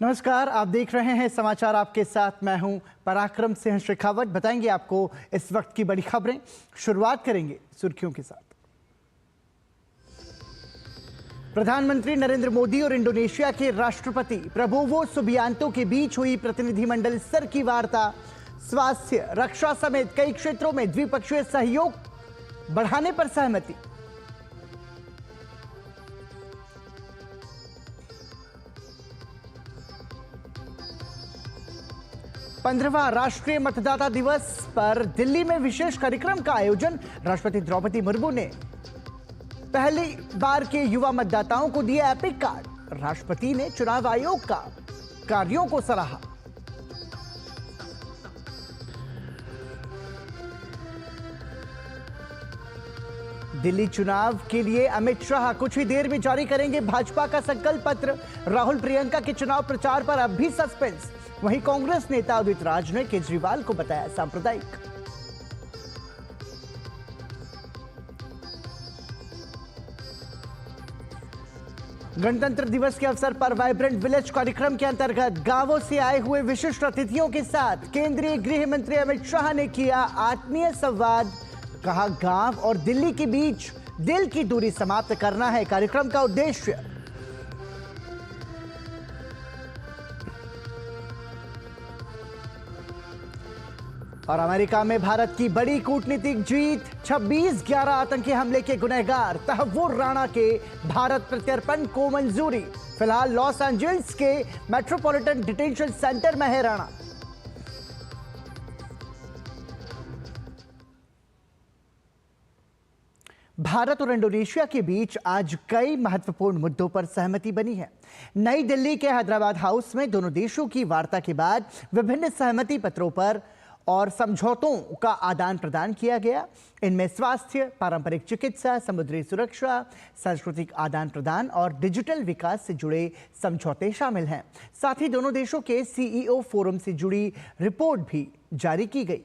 नमस्कार, आप देख रहे हैं समाचार आपके साथ मैं हूं पराक्रम सिंह शेखावत। बताएंगे आपको इस वक्त की बड़ी खबरें। शुरुआत करेंगे सुर्खियों के साथ। प्रधानमंत्री नरेंद्र मोदी और इंडोनेशिया के राष्ट्रपति प्रबोवो सुबियांतो के बीच हुई प्रतिनिधिमंडल स्तर की वार्ता। स्वास्थ्य, रक्षा समेत कई क्षेत्रों में द्विपक्षीय सहयोग बढ़ाने पर सहमति। पंद्रहवां राष्ट्रीय मतदाता दिवस पर दिल्ली में विशेष कार्यक्रम का आयोजन। राष्ट्रपति द्रौपदी मुर्मू ने पहली बार के युवा मतदाताओं को दिए एपिक कार्ड। राष्ट्रपति ने चुनाव आयोग का कार्यों को सराहा। दिल्ली चुनाव के लिए अमित शाह कुछ ही देर में जारी करेंगे भाजपा का संकल्प पत्र। राहुल प्रियंका के चुनाव प्रचार पर अब भी सस्पेंस। वहीं कांग्रेस नेता उदित राज ने केजरीवाल को बताया सांप्रदायिक। गणतंत्र दिवस के अवसर पर वाइब्रेंट विलेज कार्यक्रम के अंतर्गत गांवों से आए हुए विशिष्ट अतिथियों के साथ केंद्रीय गृह मंत्री अमित शाह ने किया आत्मीय संवाद। कहा, गांव और दिल्ली के बीच दिल की दूरी समाप्त करना है कार्यक्रम का उद्देश्य। और अमेरिका में भारत की बड़ी कूटनीतिक जीत। 26/11 आतंकी हमले के गुनहगार तहव्वुर राणा के भारत प्रत्यर्पण को मंजूरी। फिलहाल लॉस एंजल्स के मेट्रोपॉलिटन डिटेंशन सेंटर में है राणा। भारत और इंडोनेशिया के बीच आज कई महत्वपूर्ण मुद्दों पर सहमति बनी है। नई दिल्ली के हैदराबाद हाउस में दोनों देशों की वार्ता के बाद विभिन्न सहमति पत्रों पर और समझौतों का आदान प्रदान किया गया। इनमें स्वास्थ्य, पारंपरिक चिकित्सा, समुद्री सुरक्षा, सांस्कृतिक आदान प्रदान और डिजिटल विकास से जुड़े समझौते शामिल हैं। साथ ही दोनों देशों के सीईओ फोरम से जुड़ी रिपोर्ट भी जारी की गई।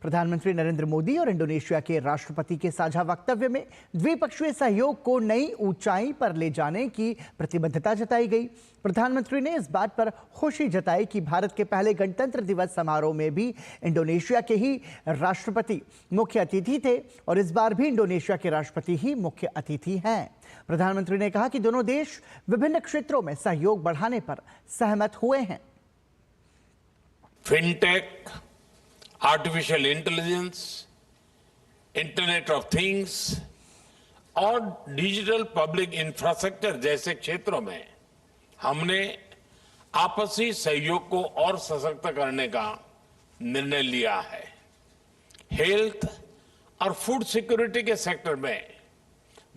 प्रधानमंत्री नरेंद्र मोदी और इंडोनेशिया के राष्ट्रपति के साझा वक्तव्य में द्विपक्षीय सहयोग को नई ऊंचाई पर ले जाने की प्रतिबद्धता जताई गई। प्रधानमंत्री ने इस बात पर खुशी जताई कि भारत के पहले गणतंत्र दिवस समारोह में भी इंडोनेशिया के ही राष्ट्रपति मुख्य अतिथि थे और इस बार भी इंडोनेशिया के राष्ट्रपति ही मुख्य अतिथि हैं। प्रधानमंत्री ने कहा कि दोनों देश विभिन्न क्षेत्रों में सहयोग बढ़ाने पर सहमत हुए हैं। Fintech, artificial intelligence, internet of things और डिजिटल पब्लिक इंफ्रास्ट्रक्चर जैसे क्षेत्रों में हमने आपसी सहयोग को और सशक्त करने का निर्णय लिया है। हेल्थ और फूड सिक्योरिटी के सेक्टर में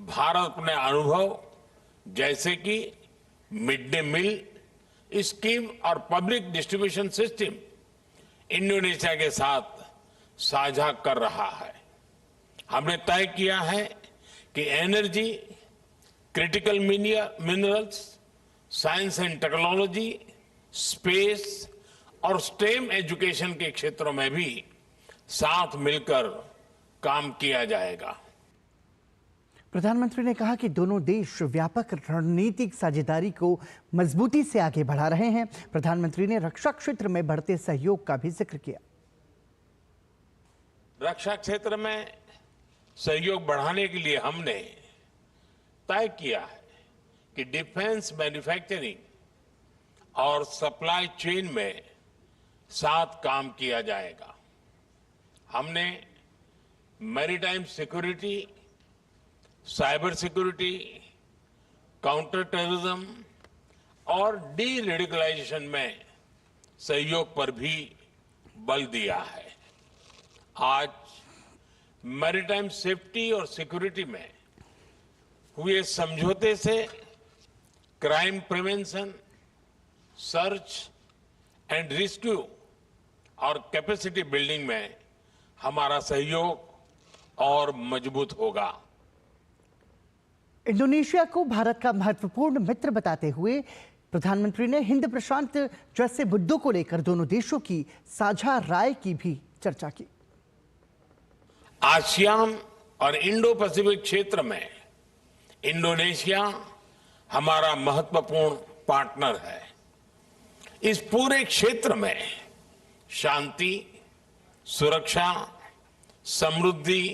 भारत अपने अनुभव जैसे कि मिड डे मील स्कीम और पब्लिक डिस्ट्रीब्यूशन सिस्टम इंडोनेशिया के साथ साझा कर रहा है। हमने तय किया है कि energy, critical minerals, science and technology, space और स्टेम एजुकेशन के क्षेत्रों में भी साथ मिलकर काम किया जाएगा। प्रधानमंत्री ने कहा कि दोनों देश व्यापक रणनीतिक साझेदारी को मजबूती से आगे बढ़ा रहे हैं। प्रधानमंत्री ने रक्षा क्षेत्र में बढ़ते सहयोग का भी जिक्र किया। रक्षा क्षेत्र में सहयोग बढ़ाने के लिए हमने तय किया है कि डिफेंस मैन्युफैक्चरिंग और सप्लाई चेन में साथ काम किया जाएगा। हमने maritime security, cyber security, counter terrorism और डी रेडिकलाइजेशन में सहयोग पर भी बल दिया है। आज मैरीटाइम सेफ्टी और सिक्योरिटी में हुए समझौते से crime prevention, search and rescue और कैपेसिटी बिल्डिंग में हमारा सहयोग और मजबूत होगा। इंडोनेशिया को भारत का महत्वपूर्ण मित्र बताते हुए प्रधानमंत्री ने हिंद प्रशांत जैसे मुद्दों को लेकर दोनों देशों की साझा राय की भी चर्चा की। आसियान और इंडो पैसिफिक क्षेत्र में इंडोनेशिया हमारा महत्वपूर्ण पार्टनर है। इस पूरे क्षेत्र में शांति, सुरक्षा, समृद्धि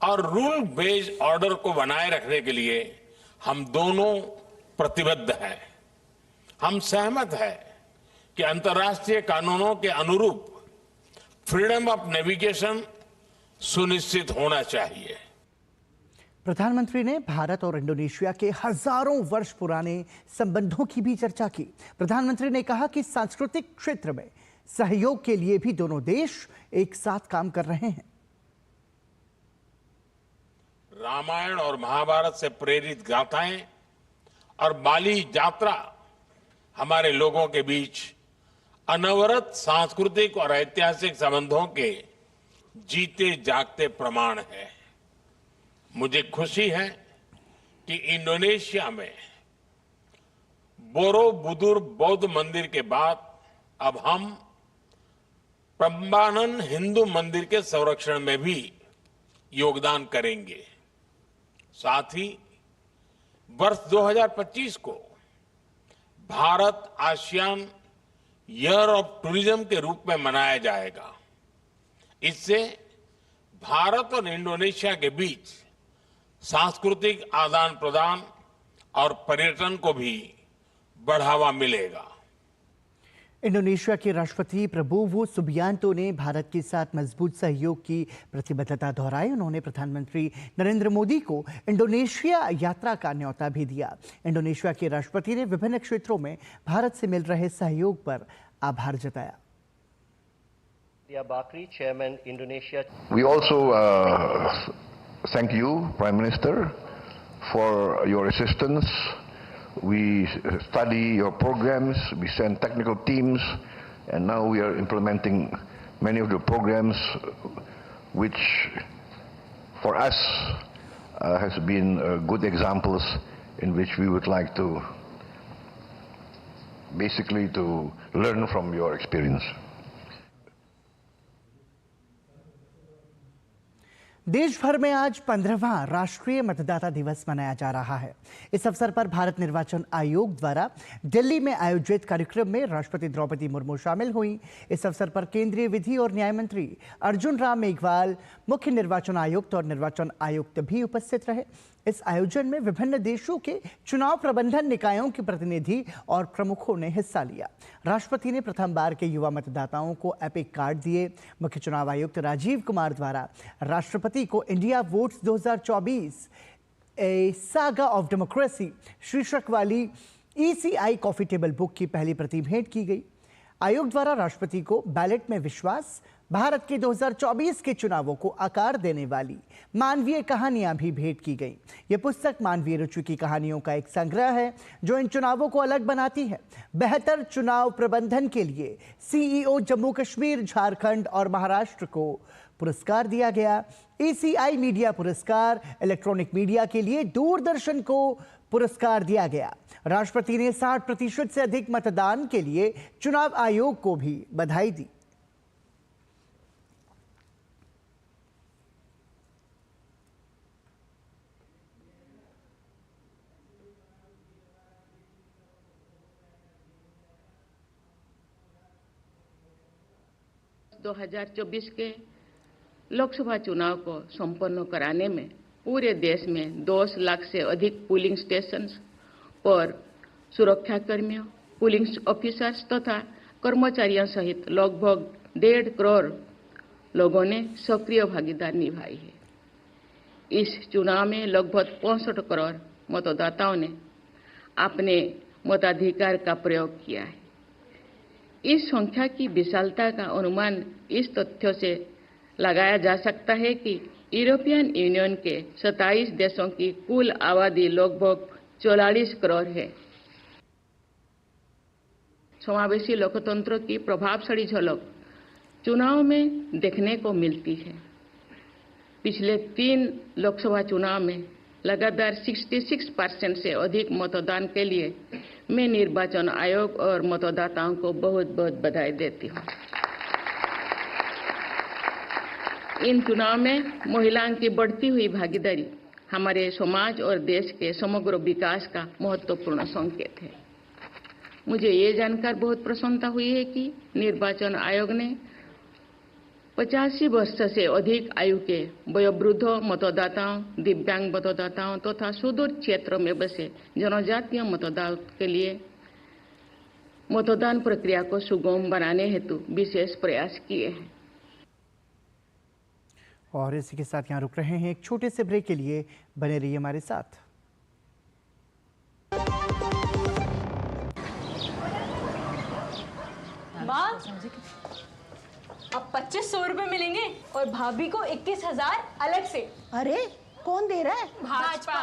और रूल बेस्ड ऑर्डर को बनाए रखने के लिए हम दोनों प्रतिबद्ध हैं। हम सहमत हैं कि अंतर्राष्ट्रीय कानूनों के अनुरूप फ्रीडम ऑफ नेविगेशन सुनिश्चित होना चाहिए। प्रधानमंत्री ने भारत और इंडोनेशिया के हजारों वर्ष पुराने संबंधों की भी चर्चा की। प्रधानमंत्री ने कहा कि सांस्कृतिक क्षेत्र में सहयोग के लिए भी दोनों देश एक साथ काम कर रहे हैं। रामायण और महाभारत से प्रेरित गाथाएं और बाली यात्रा हमारे लोगों के बीच अनवरत सांस्कृतिक और ऐतिहासिक संबंधों के जीते जागते प्रमाण है। मुझे खुशी है कि इंडोनेशिया में बोरोबुदुर बौद्ध मंदिर के बाद अब हम प्रम्बानन हिंदू मंदिर के संरक्षण में भी योगदान करेंगे। साथ ही वर्ष 2025 को Bharat ASEAN year of tourism के रूप में मनाया जाएगा। इससे भारत और इंडोनेशिया के बीच सांस्कृतिक आदान प्रदान और पर्यटन को भी बढ़ावा मिलेगा। इंडोनेशिया के राष्ट्रपति प्रबोवो सुबियांतो ने भारत के साथ मजबूत सहयोग की प्रतिबद्धता दोहराई। उन्होंने प्रधानमंत्री नरेंद्र मोदी को इंडोनेशिया यात्रा का न्योता भी दिया। इंडोनेशिया के राष्ट्रपति ने विभिन्न क्षेत्रों में भारत से मिल रहे सहयोग पर आभार जताया। Bakri, Chairman, Indonesia. We also thank you, Prime Minister, for your assistance. We study your programs, we send technical teams, and now we are implementing many of the programs which for us has been good examples in which we would like to basically to learn from your experience. देश भर में आज 15वां राष्ट्रीय मतदाता दिवस मनाया जा रहा है। इस अवसर पर भारत निर्वाचन आयोग द्वारा दिल्ली में आयोजित कार्यक्रम में राष्ट्रपति द्रौपदी मुर्मू शामिल हुई। इस अवसर पर केंद्रीय विधि और न्याय मंत्री अर्जुन राम मेघवाल, मुख्य निर्वाचन आयुक्त और निर्वाचन आयुक्त भी उपस्थित रहे। इस आयोजन में विभिन्न देशों के चुनाव प्रबंधन निकायों के प्रतिनिधि और प्रमुखों ने हिस्सा लिया। राष्ट्रपति ने प्रथम बार के युवा मतदाताओं को एपिक कार्ड दिए। मुख्य चुनाव आयुक्त राजीव कुमार द्वारा राष्ट्रपति को India votes 2024 A saga of democracy शीर्षक वाली ECI कॉफी टेबल बुक की पहली प्रति भेंट की गई। आयोग द्वारा राष्ट्रपति को बैलेट में विश्वास, भारत के 2024 के चुनावों को आकार देने वाली मानवीय कहानियां भी भेंट की गई। यह पुस्तक मानवीय रुचि की कहानियों का एक संग्रह है जो इन चुनावों को अलग बनाती है। बेहतर चुनाव प्रबंधन के लिए CEO जम्मू कश्मीर, झारखंड और महाराष्ट्र को पुरस्कार दिया गया। ECI मीडिया पुरस्कार, इलेक्ट्रॉनिक मीडिया के लिए दूरदर्शन को पुरस्कार दिया गया। राष्ट्रपति ने 60% से अधिक मतदान के लिए चुनाव आयोग को भी बधाई दी। दो 2024 के लोकसभा चुनाव को संपन्न कराने में पूरे देश में 2 लाख से अधिक पोलिंग स्टेशंस पर सुरक्षाकर्मियों, पोलिंग ऑफिसर्स तथा कर्मचारियों सहित लगभग 1.5 करोड़ लोगों ने सक्रिय भागीदारी निभाई है। इस चुनाव में लगभग 65 करोड़ मतदाताओं ने अपने मताधिकार का प्रयोग किया है। इस संख्या की विशालता का अनुमान इस तथ्य से लगाया जा सकता है कि यूरोपियन यूनियन के 27 देशों की कुल आबादी लगभग 44 करोड़ है। समावेशी लोकतंत्र की प्रभावशाली झलक चुनाव में देखने को मिलती है। पिछले 3 लोकसभा चुनाव में लगातार 66% से अधिक मतदान के लिए मैं निर्वाचन आयोग और मतदाताओं को बहुत बहुत बधाई देती हूँ। इन चुनाव में महिलाओं की बढ़ती हुई भागीदारी हमारे समाज और देश के समग्र विकास का महत्वपूर्ण संकेत है। मुझे ये जानकर बहुत प्रसन्नता हुई है कि निर्वाचन आयोग ने 85 वर्ष से अधिक आयु के वयोवृद्ध मतदाताओं, दिव्यांग मतदाताओं तथा सुदूर क्षेत्रों में बसे जनजातीय मतदाताओं के लिए मतदान प्रक्रिया को सुगम बनाने हेतु विशेष प्रयास किए हैं। और इसी के साथ यहाँ रुक रहे हैं, एक छोटे से ब्रेक के लिए बने रहिए हमारे साथ। माँ, अब 2500 रुपए मिलेंगे और भाभी को 21,000 अलग से। अरे कौन दे रहा है? भाजपा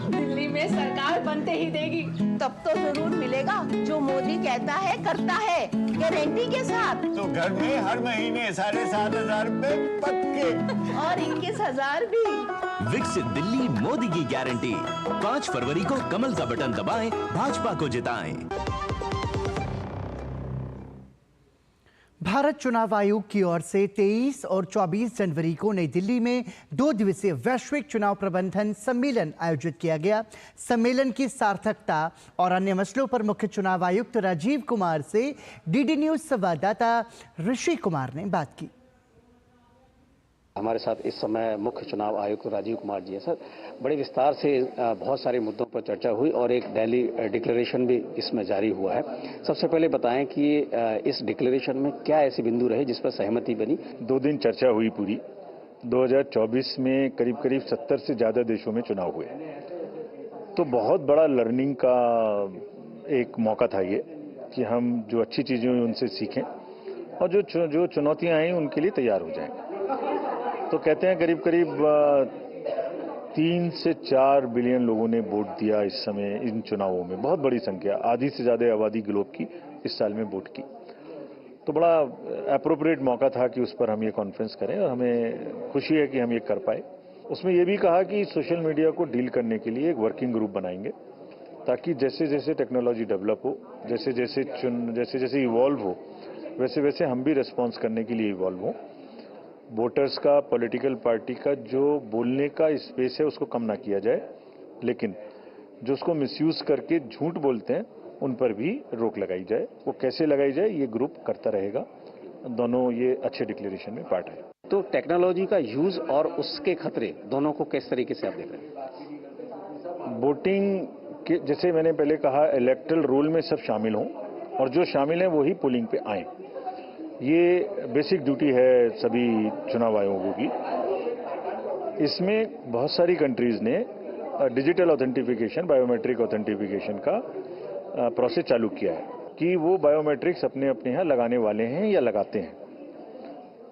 दिल्ली में सरकार बनते ही देगी। तब तो जरूर मिलेगा। जो मोदी कहता है करता है, गारंटी के साथ। तो घर में हर महीने 7,500 रुपए पक्के और 21,000 भी। विकसित दिल्ली मोदी की गारंटी। 5 फरवरी को कमल का बटन दबाएं, भाजपा को जिताएं। भारत चुनाव आयोग की ओर से 23 और 24 जनवरी को नई दिल्ली में 2 दिवसीय वैश्विक चुनाव प्रबंधन सम्मेलन आयोजित किया गया। सम्मेलन की सार्थकता और अन्य मसलों पर मुख्य चुनाव आयुक्त राजीव कुमार से डीडी न्यूज संवाददाता ऋषि कुमार ने बात की। हमारे साथ इस समय मुख्य चुनाव आयुक्त राजीव कुमार जी है। सर, बड़े विस्तार से बहुत सारे मुद्दों पर चर्चा हुई और एक दिल्ली डिक्लेरेशन भी इसमें जारी हुआ है। सबसे पहले बताएं कि इस डिक्लेरेशन में क्या ऐसे बिंदु रहे जिस पर सहमति बनी? 2 दिन चर्चा हुई पूरी। 2024 में करीब 70 से ज्यादा देशों में चुनाव हुए, तो बहुत बड़ा लर्निंग का एक मौका था ये कि हम जो अच्छी चीजें हुई उनसे सीखें और जो चुनौतियां आई उनके लिए तैयार हो जाएं। तो कहते हैं करीब 3 से 4 बिलियन लोगों ने वोट दिया इस समय इन चुनावों में। बहुत बड़ी संख्या, आधी से ज्यादा आबादी ग्लोब की इस साल में वोट की। तो बड़ा एप्रोप्रिएट मौका था कि उस पर हम ये कॉन्फ्रेंस करें और हमें खुशी है कि हम ये कर पाए। उसमें ये भी कहा कि सोशल मीडिया को डील करने के लिए एक वर्किंग ग्रुप बनाएंगे ताकि जैसे जैसे टेक्नोलॉजी डेवलप हो, जैसे जैसे इवॉल्व हो, वैसे वैसे हम भी रिस्पॉन्स करने के लिए इवॉल्व हो। वोटर्स का, पॉलिटिकल पार्टी का जो बोलने का स्पेस है उसको कम ना किया जाए, लेकिन जो उसको मिसयूज करके झूठ बोलते हैं उन पर भी रोक लगाई जाए। वो कैसे लगाई जाए ये ग्रुप करता रहेगा। दोनों ये अच्छे डिक्लेरेशन में पार्ट है। तो टेक्नोलॉजी का यूज और उसके खतरे दोनों को किस तरीके से आप देख रहे हैं? वोटिंग के जैसे मैंने पहले कहा, इलेक्टरल रोल में सब शामिल हों और जो शामिल हैं वही पोलिंग पे आए। ये बेसिक ड्यूटी है सभी चुनाव आयोगों की। इसमें बहुत सारी कंट्रीज ने डिजिटल ऑथेंटिफिकेशन, बायोमेट्रिक ऑथेंटिफिकेशन का प्रोसेस चालू किया है कि वो बायोमेट्रिक्स अपने अपने यहाँ लगाने वाले हैं या लगाते हैं।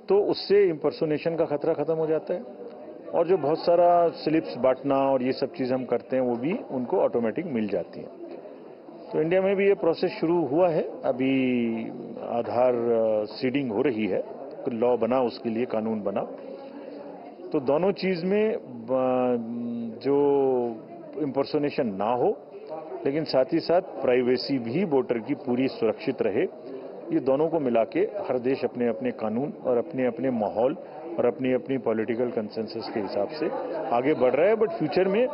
तो उससे इम्पर्सोनेशन का खतरा खत्म हो जाता है और जो बहुत सारा स्लिप्स बांटना और ये सब चीज़ हम करते हैं वो भी उनको ऑटोमेटिक मिल जाती हैं। तो इंडिया में भी ये प्रोसेस शुरू हुआ है। अभी आधार सीडिंग हो रही है, लॉ बना, उसके लिए कानून बना। तो दोनों चीज़ में जो इम्पर्सोनेशन ना हो, लेकिन साथ ही साथ प्राइवेसी भी वोटर की पूरी सुरक्षित रहे, ये दोनों को मिला के हर देश अपने अपने कानून और अपने अपने माहौल और अपनी अपनी पॉलिटिकल कंसेंसस के हिसाब से आगे बढ़ रहा है। बट फ्यूचर में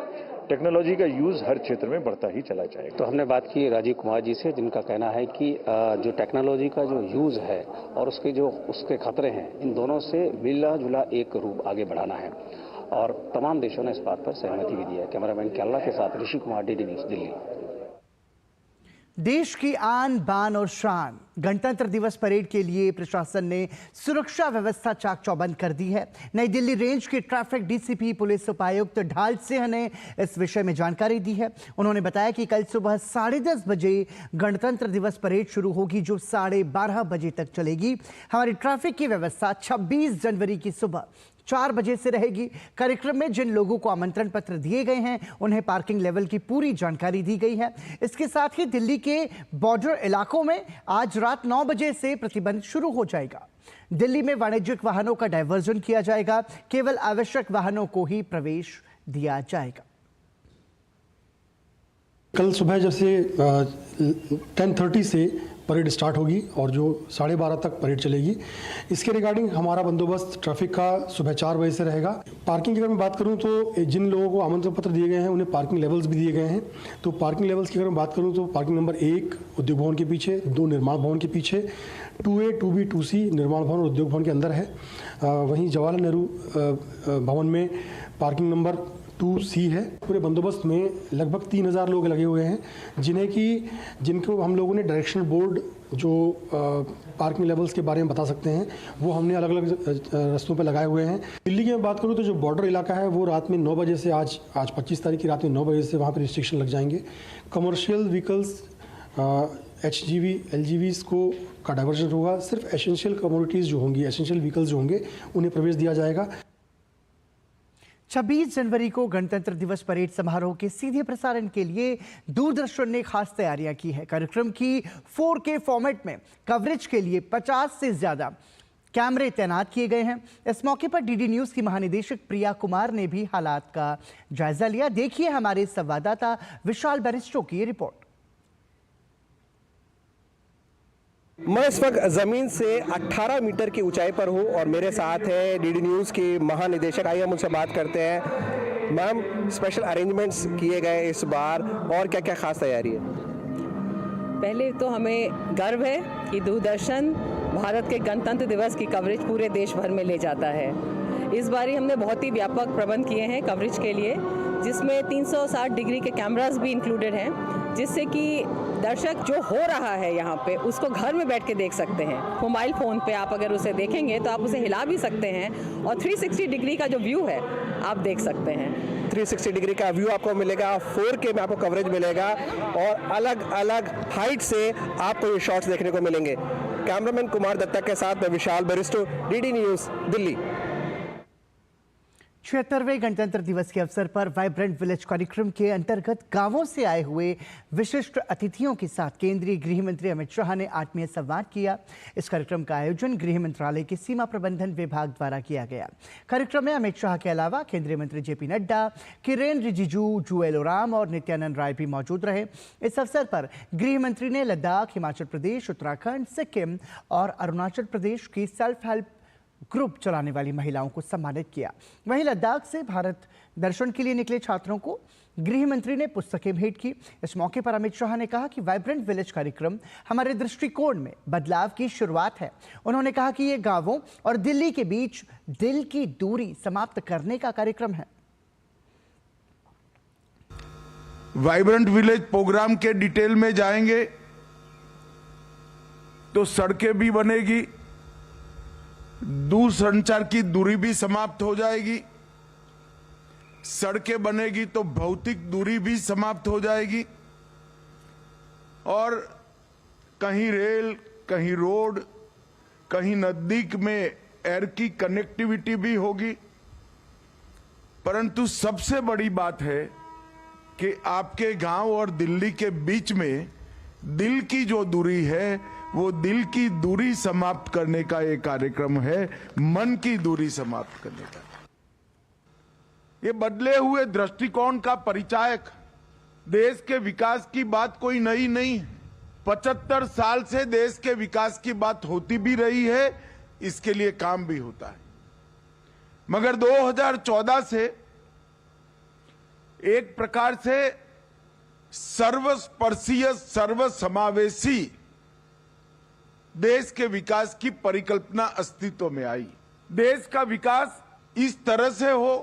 टेक्नोलॉजी का यूज हर क्षेत्र में बढ़ता ही चला जाएगा। तो हमने बात की राजीव कुमार जी से, जिनका कहना है कि जो टेक्नोलॉजी का जो यूज है और उसके खतरे हैं, इन दोनों से मिला जुला एक रूप आगे बढ़ाना है और तमाम देशों ने इस बात पर सहमति भी दी है। कैमरामैन केरला के साथ ऋषि कुमार, डीडी न्यूज, दिल्ली। देश की आन बान और शान गणतंत्र दिवस परेड के लिए प्रशासन ने सुरक्षा व्यवस्था चाक चौबंद कर दी है। नई दिल्ली रेंज के ट्रैफिक डीसीपी पुलिस उपायुक्त ढाल सिंह ने इस विषय में जानकारी दी है। उन्होंने बताया कि कल सुबह 10:30 बजे गणतंत्र दिवस परेड शुरू होगी, जो 12:30 बजे तक चलेगी। हमारी ट्रैफिक की व्यवस्था 26 जनवरी की सुबह 4 बजे से रहेगी। कार्यक्रम में जिन लोगों को आमंत्रण पत्र दिए गए हैं उन्हें पार्किंग लेवल की पूरी जानकारी दी गई है। इसके साथ ही दिल्ली के बॉर्डर इलाकों में आज रात 9 बजे से प्रतिबंध शुरू हो जाएगा। दिल्ली में वाणिज्यिक वाहनों का डायवर्जन किया जाएगा, केवल आवश्यक वाहनों को ही प्रवेश दिया जाएगा। कल सुबह जैसे 10:30 से परेड स्टार्ट होगी और जो 12:30 तक परेड चलेगी। इसके रिगार्डिंग हमारा बंदोबस्त ट्रैफिक का सुबह 4 बजे से रहेगा। पार्किंग की अगर मैं बात करूं तो जिन लोगों को आमंत्रण पत्र दिए गए हैं उन्हें पार्किंग लेवल्स भी दिए गए हैं। तो पार्किंग लेवल्स की अगर मैं बात करूं तो पार्किंग नंबर 1 उद्योग भवन के पीछे, 2 निर्माण भवन के पीछे, 2A, 2B, 2C निर्माण भवन और उद्योग भवन के अंदर है। वहीं जवाहरलाल नेहरू भवन में पार्किंग नंबर 2C है। पूरे बंदोबस्त में लगभग 3000 लोग लगे हुए हैं जिनको हम लोगों ने डायरेक्शनल बोर्ड जो पार्किंग लेवल्स के बारे में बता सकते हैं वो हमने अलग अलग रास्तों पर लगाए हुए हैं। दिल्ली की मैं बात करूं तो जो बॉर्डर इलाका है वो रात में 9 बजे से आज 25 तारीख की रात में 9 बजे से वहाँ पर रिस्ट्रिक्शन लग जाएंगे। कमर्शियल व्हीकल्स HGV, LGVs का डाइवर्जन होगा। सिर्फ एसेंशियल कमोडिटीज़ जो होंगी, एसेंशियल व्हीकल्स जो होंगे उन्हें प्रवेश दिया जाएगा। 26 जनवरी को गणतंत्र दिवस परेड समारोह के सीधे प्रसारण के लिए दूरदर्शन ने खास तैयारियां की है। कार्यक्रम की 4K फॉर्मेट में कवरेज के लिए 50 से ज्यादा कैमरे तैनात किए गए हैं। इस मौके पर डीडी न्यूज की महानिदेशक प्रिया कुमार ने भी हालात का जायजा लिया। देखिए हमारे संवाददाता विशाल बैरिस्टो की रिपोर्ट। मैं इस वक्त जमीन से 18 मीटर की ऊंचाई पर हूं और मेरे साथ है डीडी न्यूज की महानिदेशक। आइए हम उनसे बात करते हैं। मैम, स्पेशल अरेंजमेंट्स किए गए इस बार और क्या क्या खास तैयारी है? पहले तो हमें गर्व है कि दूरदर्शन भारत के गणतंत्र दिवस की कवरेज पूरे देश भर में ले जाता है। इस बार हमने बहुत ही व्यापक प्रबंध किए हैं कवरेज के लिए, जिसमें 360 डिग्री के कैमरास भी इंक्लूडेड हैं, जिससे कि दर्शक जो हो रहा है यहाँ पे उसको घर में बैठ के देख सकते हैं। मोबाइल फ़ोन पे आप अगर उसे देखेंगे तो आप उसे हिला भी सकते हैं और 360 डिग्री का जो व्यू है आप देख सकते हैं। 360 डिग्री का व्यू आपको मिलेगा, 4K में आपको कवरेज मिलेगा और अलग अलग हाइट से आपको ये शॉट्स देखने को मिलेंगे। कैमरामैन कुमार दत्ता के साथ मैं विशाल बैरिस्टो, डीडी न्यूज़, दिल्ली। 76वें गणतंत्र दिवस के अवसर पर वाइब्रेंट विलेज कार्यक्रम के अंतर्गत गांवों से आए हुए विशिष्ट अतिथियों के साथ केंद्रीय गृह मंत्री अमित शाह ने आत्मीय संवाद किया। इस कार्यक्रम का आयोजन गृह मंत्रालय के सीमा प्रबंधन विभाग द्वारा किया गया। कार्यक्रम में अमित शाह के अलावा केंद्रीय मंत्री जेपी नड्डा, किरेन रिजिजू, जुएल ओराम और नित्यानंद राय भी मौजूद रहे। इस अवसर पर गृह मंत्री ने लद्दाख, हिमाचल प्रदेश, उत्तराखंड, सिक्किम और अरुणाचल प्रदेश की सेल्फ हेल्प ग्रुप चलाने वाली महिलाओं को सम्मानित किया। वहीं लद्दाख से भारत दर्शन के लिए निकले छात्रों को गृह मंत्री ने पुस्तकें भेंट की। इस मौके पर अमित शाह ने कहा कि वाइब्रेंट विलेज कार्यक्रम हमारे दृष्टिकोण में बदलाव की शुरुआत है। उन्होंने कहा कि ये गांवों और दिल्ली के बीच दिल की दूरी समाप्त करने का कार्यक्रम है। वाइब्रेंट विलेज प्रोग्राम के डिटेल में जाएंगे तो सड़कें भी बनेगी, दूर संचार की दूरी भी समाप्त हो जाएगी। सड़कें बनेगी तो भौतिक दूरी भी समाप्त हो जाएगी और कहीं रेल, कहीं रोड, कहीं नजदीक में एयर की कनेक्टिविटी भी होगी। परंतु सबसे बड़ी बात है कि आपके गांव और दिल्ली के बीच में दिल की जो दूरी है वो दिल की दूरी समाप्त करने का एक कार्यक्रम है, मन की दूरी समाप्त करने का। ये बदले हुए दृष्टिकोण का परिचायक। देश के विकास की बात कोई नई नहीं है। 75 साल से देश के विकास की बात होती भी रही है, इसके लिए काम भी होता है। मगर 2014 से एक प्रकार से सर्वस्पर्शीय, सर्वसमावेशी देश के विकास की परिकल्पना अस्तित्व में आई। देश का विकास इस तरह से हो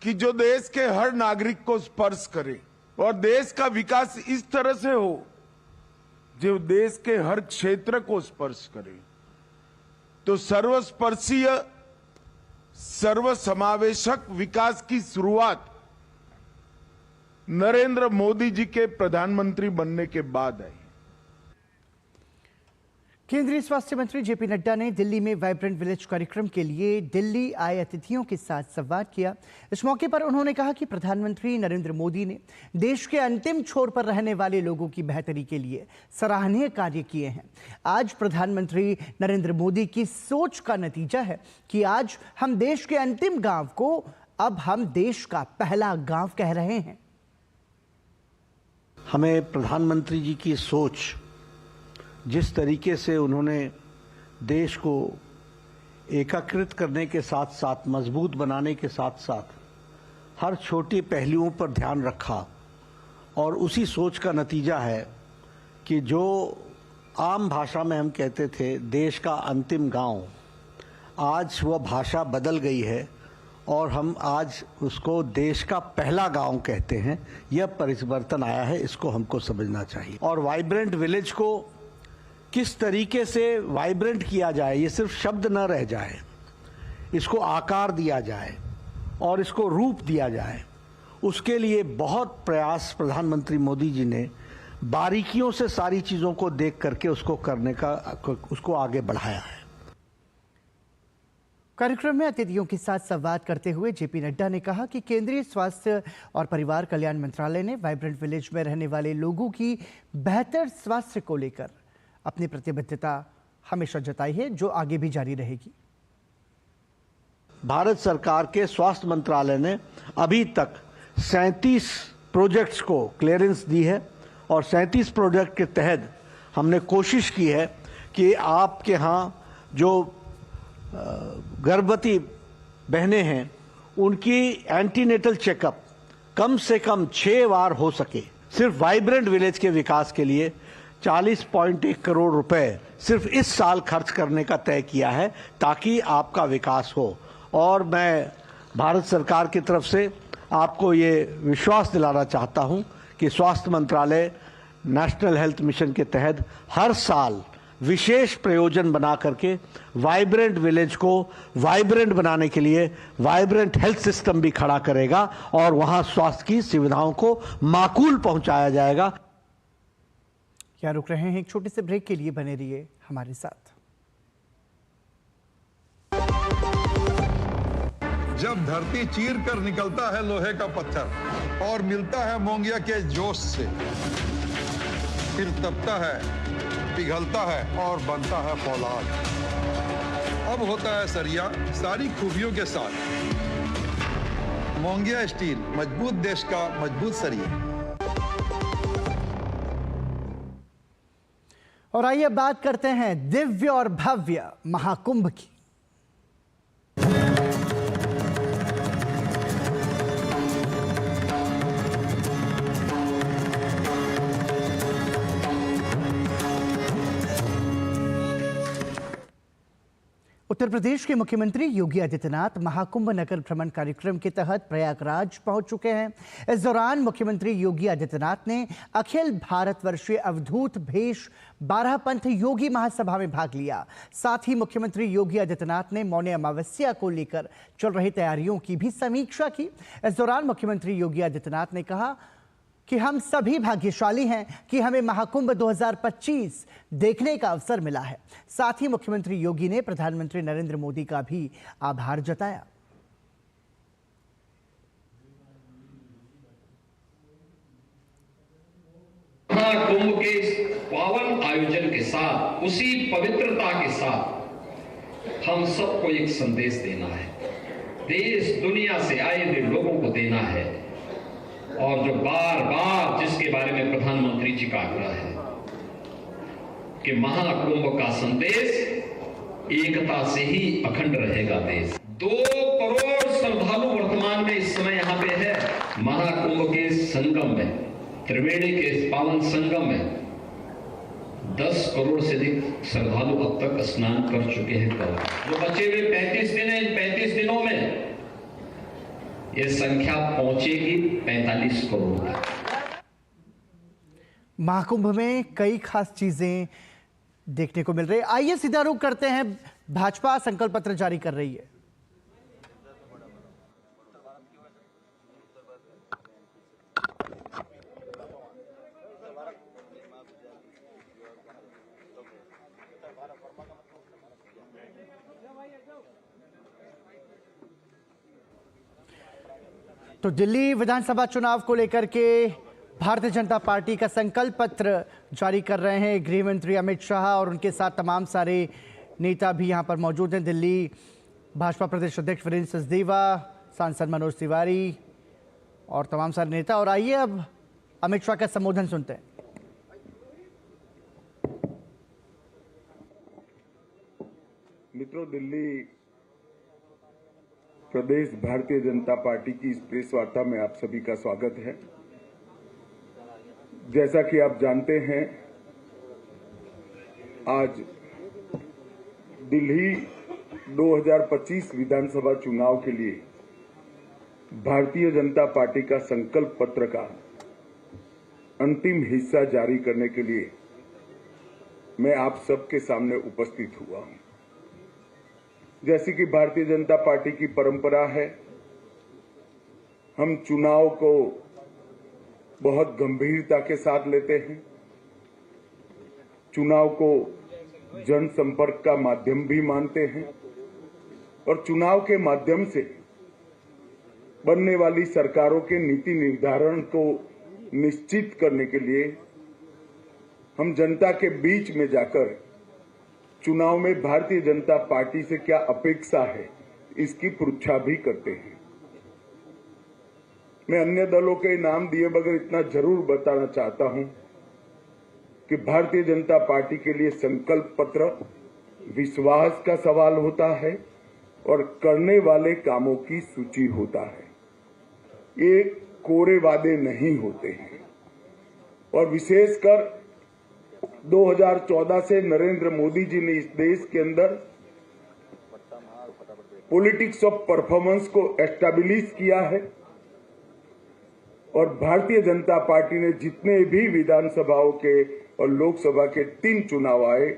कि जो देश के हर नागरिक को स्पर्श करे और देश का विकास इस तरह से हो जो देश के हर क्षेत्र को स्पर्श करे। तो सर्वस्पर्शीय, सर्वसमावेशक विकास की शुरुआत नरेंद्र मोदी जी के प्रधानमंत्री बनने के बाद आई। केंद्रीय स्वास्थ्य मंत्री जेपी नड्डा ने दिल्ली में वाइब्रेंट विलेज कार्यक्रम के लिए दिल्ली आए अतिथियों के साथ संवाद किया। इस मौके पर उन्होंने कहा कि प्रधानमंत्री नरेंद्र मोदी ने देश के अंतिम छोर पर रहने वाले लोगों की बेहतरी के लिए सराहनीय कार्य किए हैं। आज प्रधानमंत्री नरेंद्र मोदी की सोच का नतीजा है कि आज हम देश के अंतिम गांव को अब हम देश का पहला गांव कह रहे हैं। हमें प्रधानमंत्री जी की सोच जिस तरीके से उन्होंने देश को एकीकृत करने के साथ साथ मजबूत बनाने के साथ साथ हर छोटे पहलुओं पर ध्यान रखा, और उसी सोच का नतीजा है कि जो आम भाषा में हम कहते थे देश का अंतिम गांव, आज वह भाषा बदल गई है और हम आज उसको देश का पहला गांव कहते हैं। यह परिवर्तन आया है, इसको हमको समझना चाहिए। और वाइब्रेंट विलेज को किस तरीके से वाइब्रेंट किया जाए, ये सिर्फ शब्द न रह जाए, इसको आकार दिया जाए और इसको रूप दिया जाए, उसके लिए बहुत प्रयास प्रधानमंत्री मोदी जी ने बारीकियों से सारी चीज़ों को देख करके उसको आगे बढ़ाया है। कार्यक्रम में अतिथियों के साथ संवाद करते हुए जेपी नड्डा ने कहा कि केंद्रीय स्वास्थ्य और परिवार कल्याण मंत्रालय ने वाइब्रेंट विलेज में रहने वाले लोगों की बेहतर स्वास्थ्य को लेकर अपनी प्रतिबद्धता हमेशा जताई है, जो आगे भी जारी रहेगी। भारत सरकार के स्वास्थ्य मंत्रालय ने अभी तक 37 प्रोजेक्ट्स को क्लियरेंस दी है और 37 प्रोजेक्ट के तहत हमने कोशिश की है कि आपके यहाँ जो गर्भवती बहनें हैं उनकी एंटीनेटल चेकअप कम से कम 6 बार हो सके। सिर्फ वाइब्रेंट विलेज के विकास के लिए 40.1 करोड़ रुपए सिर्फ इस साल खर्च करने का तय किया है ताकि आपका विकास हो। और मैं भारत सरकार की तरफ से आपको ये विश्वास दिलाना चाहता हूं कि स्वास्थ्य मंत्रालय नेशनल हेल्थ मिशन के तहत हर साल विशेष प्रयोजन बना करके वाइब्रेंट विलेज को वाइब्रेंट बनाने के लिए वाइब्रेंट हेल्थ सिस्टम भी खड़ा करेगा और वहां स्वास्थ्य की सुविधाओं को माकूल पहुंचाया जाएगा। क्या रुक रहे हैं, एक छोटे से ब्रेक के लिए बने रहिए हमारे साथ। जब धरती चीर कर निकलता है लोहे का पत्थर और मिलता है मोंगिया के जोश से, फिर तपता है, पिघलता है और बनता है फौलाद। अब होता है सरिया सारी खूबियों के साथ। मोंगिया स्टील, मजबूत देश का मजबूत सरिया। और आइए बात करते हैं दिव्य और भव्य महाकुंभ की। उत्तर प्रदेश के मुख्यमंत्री योगी आदित्यनाथ महाकुंभ नगर भ्रमण कार्यक्रम के तहत प्रयागराज पहुंच चुके हैं। इस दौरान मुख्यमंत्री योगी आदित्यनाथ ने अखिल भारतवर्षीय अवधूत भेष 12 पंथ योगी महासभा में भाग लिया। साथ ही मुख्यमंत्री योगी आदित्यनाथ ने मौनी अमावस्या को लेकर चल रही तैयारियों की भी समीक्षा की। इस दौरान मुख्यमंत्री योगी आदित्यनाथ ने कहा कि हम सभी भाग्यशाली हैं कि हमें महाकुंभ 2025 देखने का अवसर मिला है। साथ ही मुख्यमंत्री योगी ने प्रधानमंत्री नरेंद्र मोदी का भी आभार जताया। महाकुंभ के इस पावन आयोजन के साथ, उसी पवित्रता के साथ हम सबको एक संदेश देना है, देश दुनिया से आए हुए लोगों को देना है। और जो बार बार जिसके बारे में प्रधानमंत्री जी का आग्रह है कि महाकुंभ का संदेश एकता से ही अखंड रहेगा देश। 2 करोड़ श्रद्धालु वर्तमान में इस समय यहाँ पे है। महाकुंभ के संगम में, त्रिवेणी के इस पावन संगम में 10 करोड़ से अधिक श्रद्धालु अब तक स्नान कर चुके हैं। जो बचे हुए 35 दिन हैं, इन 35 दिनों में ये संख्या पहुंचेगी 45 करोड़ तक। महाकुंभ में कई खास चीजें देखने को मिल रही है। आइए सीधा रुख करते हैं, भाजपा संकल्प पत्र जारी कर रही है। तो दिल्ली विधानसभा चुनाव को लेकर के भारतीय जनता पार्टी का संकल्प पत्र जारी कर रहे हैं गृह मंत्री अमित शाह और उनके साथ तमाम सारे नेता भी यहां पर मौजूद हैं। दिल्ली भाजपा प्रदेश अध्यक्ष वीरेंद्र सचदेवा, सांसद मनोज तिवारी और तमाम सारे नेता। और आइए अब अमित शाह का संबोधन सुनते हैं। दिल्ली प्रदेश भारतीय जनता पार्टी की इस प्रेस वार्ता में आप सभी का स्वागत है। जैसा कि आप जानते हैं, आज दिल्ली 2025 विधानसभा चुनाव के लिए भारतीय जनता पार्टी का संकल्प पत्र का अंतिम हिस्सा जारी करने के लिए मैं आप सबके सामने उपस्थित हुआ हूं। जैसी कि भारतीय जनता पार्टी की परंपरा है, हम चुनाव को बहुत गंभीरता के साथ लेते हैं। चुनाव को जनसंपर्क का माध्यम भी मानते हैं और चुनाव के माध्यम से बनने वाली सरकारों के नीति निर्धारण को निश्चित करने के लिए हम जनता के बीच में जाकर चुनाव में भारतीय जनता पार्टी से क्या अपेक्षा है, इसकी परीक्षा भी करते हैं। मैं अन्य दलों के नाम दिए बगैर इतना जरूर बताना चाहता हूं कि भारतीय जनता पार्टी के लिए संकल्प पत्र विश्वास का सवाल होता है और करने वाले कामों की सूची होता है। ये कोरे वादे नहीं होते हैं। और विशेषकर 2014 से नरेंद्र मोदी जी ने इस देश के अंदर पॉलिटिक्स ऑफ परफॉर्मेंस को एस्टैब्लिश किया है और भारतीय जनता पार्टी ने जितने भी विधानसभाओं के और लोकसभा के 3 चुनाव आए,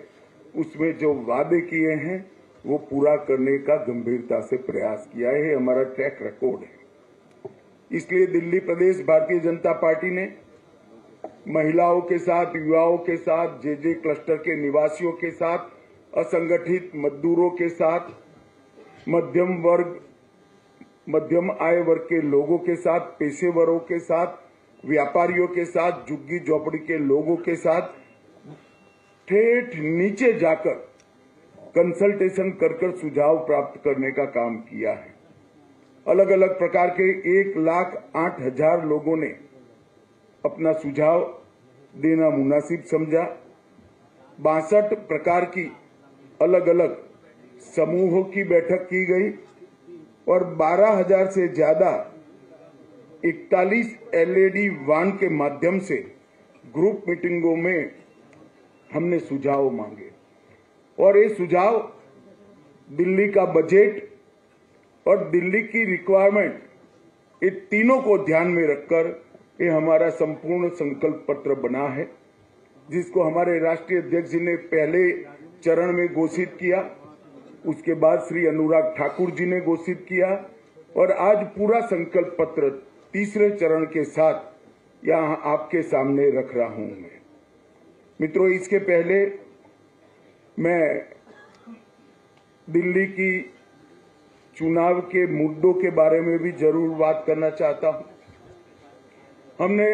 उसमें जो वादे किए हैं वो पूरा करने का गंभीरता से प्रयास किया है। हमारा ट्रैक रिकॉर्ड है। इसलिए दिल्ली प्रदेश भारतीय जनता पार्टी ने महिलाओं के साथ, युवाओं के साथ, जे क्लस्टर के निवासियों के साथ, असंगठित मजदूरों के साथ, मध्यम आय वर्ग के लोगों के साथ, पेशेवरों के साथ, व्यापारियों के साथ, झुग्गी झोपड़ी के लोगों के साथ ठेठ नीचे जाकर कंसल्टेशन कर सुझाव प्राप्त करने का काम किया है। अलग अलग प्रकार के 1,08,000 लोगों ने अपना सुझाव देना मुनासिब समझा। 62 प्रकार की अलग अलग समूहों की बैठक की गई और 12,000 से ज्यादा 41 LED वान के माध्यम से ग्रुप मीटिंगों में हमने सुझाव मांगे और ये सुझाव दिल्ली का बजट और दिल्ली की रिक्वायरमेंट, ये तीनों को ध्यान में रखकर ये हमारा संपूर्ण संकल्प पत्र बना है, जिसको हमारे राष्ट्रीय अध्यक्ष जी ने पहले चरण में घोषित किया, उसके बाद श्री अनुराग ठाकुर जी ने घोषित किया और आज पूरा संकल्प पत्र तीसरे चरण के साथ यहाँ आपके सामने रख रहा हूं मैं। मित्रों, इसके पहले मैं दिल्ली की चुनाव के मुद्दों के बारे में भी जरूर बात करना चाहता हूं। हमने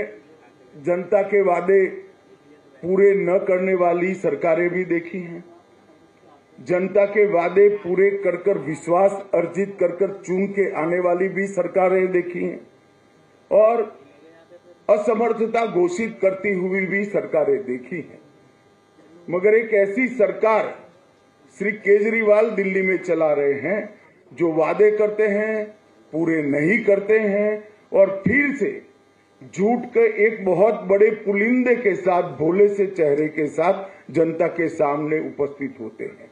जनता के वादे पूरे न करने वाली सरकारें भी देखी हैं, जनता के वादे पूरे कर विश्वास अर्जित कर चुन के आने वाली भी सरकारें देखी हैं और असमर्थता घोषित करती हुई भी सरकारें देखी हैं। मगर एक ऐसी सरकार श्री केजरीवाल दिल्ली में चला रहे हैं जो वादे करते हैं, पूरे नहीं करते हैं और फिर से झूठ के एक बहुत बड़े पुलिंदे के साथ, भोले से चेहरे के साथ जनता के सामने उपस्थित होते हैं।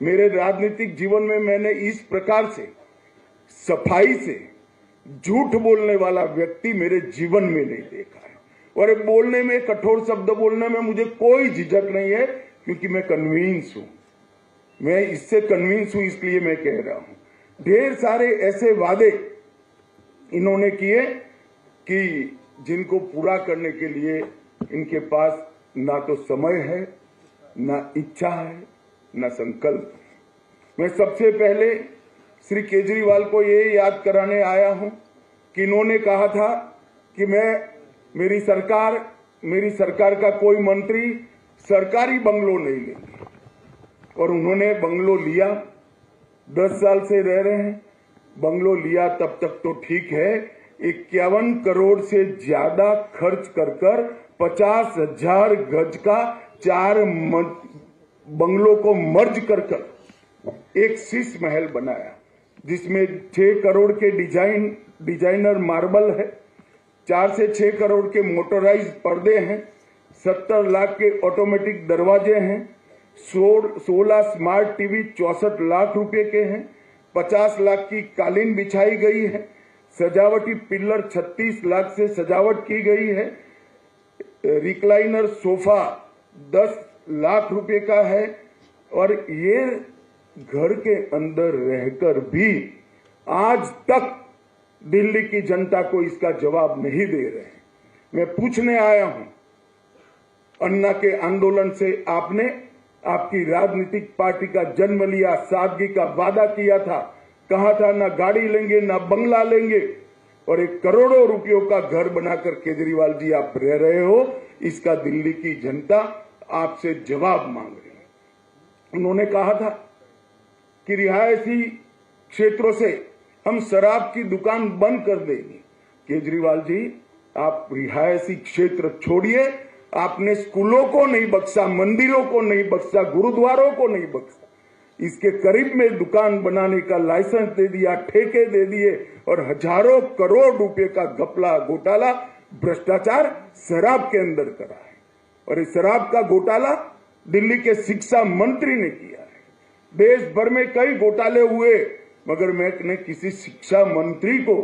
मेरे राजनीतिक जीवन में मैंने इस प्रकार से सफाई से झूठ बोलने वाला व्यक्ति मेरे जीवन में नहीं देखा है और बोलने में, कठोर शब्द बोलने में मुझे कोई झिझक नहीं है, क्योंकि मैं कन्विंस हूं। मैं इससे कन्विंस हूं, इसलिए मैं कह रहा हूं। ढेर सारे ऐसे वादे इन्होंने किए कि जिनको पूरा करने के लिए इनके पास ना तो समय है, ना इच्छा है, ना संकल्प। मैं सबसे पहले श्री केजरीवाल को ये याद कराने आया हूं कि इन्होंने कहा था कि मेरी सरकार का कोई मंत्री सरकारी बंगलो नहीं लेंगे और उन्होंने बंगलो लिया। 10 साल से रह रहे हैं, बंगलो लिया तब तक तो ठीक है, 51 करोड़ से ज्यादा खर्च कर 50,000 गज का 4 बंगलों को मर्ज कर एक शीश महल बनाया जिसमें 6 करोड़ के डिजाइनर मार्बल है, 4 से 6 करोड़ के मोटराइज पर्दे हैं, 70 लाख के ऑटोमेटिक दरवाजे हैं, 16 स्मार्ट टीवी 64 लाख रुपए के हैं, 50 लाख की कालीन बिछाई गई है, सजावटी पिलर 36 लाख से सजावट की गई है, रिक्लाइनर सोफा 10 लाख रुपए का है। और ये घर के अंदर रहकर भी आज तक दिल्ली की जनता को इसका जवाब नहीं दे रहे। मैं पूछने आया हूं, अन्ना के आंदोलन से आपने आपकी राजनीतिक पार्टी का जन्म लिया, सादगी का वादा किया था, कहा था ना गाड़ी लेंगे ना बंगला लेंगे, और एक करोड़ों रुपयों का घर बनाकर केजरीवाल जी आप रह रहे हो। इसका दिल्ली की जनता आपसे जवाब मांग रही है। उन्होंने कहा था कि रिहायशी क्षेत्रों से हम शराब की दुकान बंद कर देंगे। केजरीवाल जी, आप रिहायशी क्षेत्र छोड़िए, आपने स्कूलों को नहीं बख्शा, मंदिरों को नहीं बख्शा, गुरुद्वारों को नहीं बख्शा, इसके करीब में दुकान बनाने का लाइसेंस दे दिया, ठेके दे दिए, और हजारों करोड़ रुपए का घपला घोटाला भ्रष्टाचार शराब के अंदर करा है। और इस शराब का घोटाला दिल्ली के शिक्षा मंत्री ने किया है। देश भर में कई घोटाले हुए, मगर मैंने किसी शिक्षा मंत्री को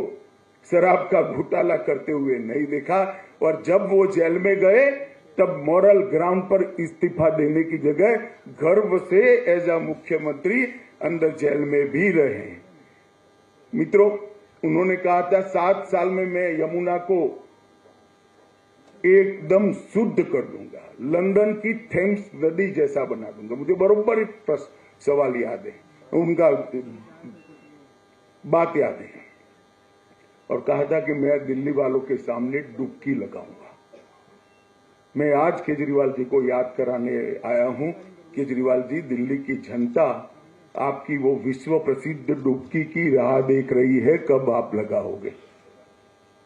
शराब का घोटाला करते हुए नहीं देखा। और जब वो जेल में गए तब मॉरल ग्राउंड पर इस्तीफा देने की जगह गर्व से एज अ मुख्यमंत्री अंदर जेल में भी रहे। मित्रों, उन्होंने कहा था 7 साल में मैं यमुना को एकदम शुद्ध कर दूंगा, लंदन की थेम्स नदी जैसा बना दूंगा। मुझे बरोबर एक सवाल याद है, उनका बात याद है, और कहा था कि मैं दिल्ली वालों के सामने डुबकी लगाऊंगा। मैं आज केजरीवाल जी को याद कराने आया हूं, केजरीवाल जी, दिल्ली की जनता आपकी वो विश्व प्रसिद्ध डुबकी की राह देख रही है, कब आप लगाओगे।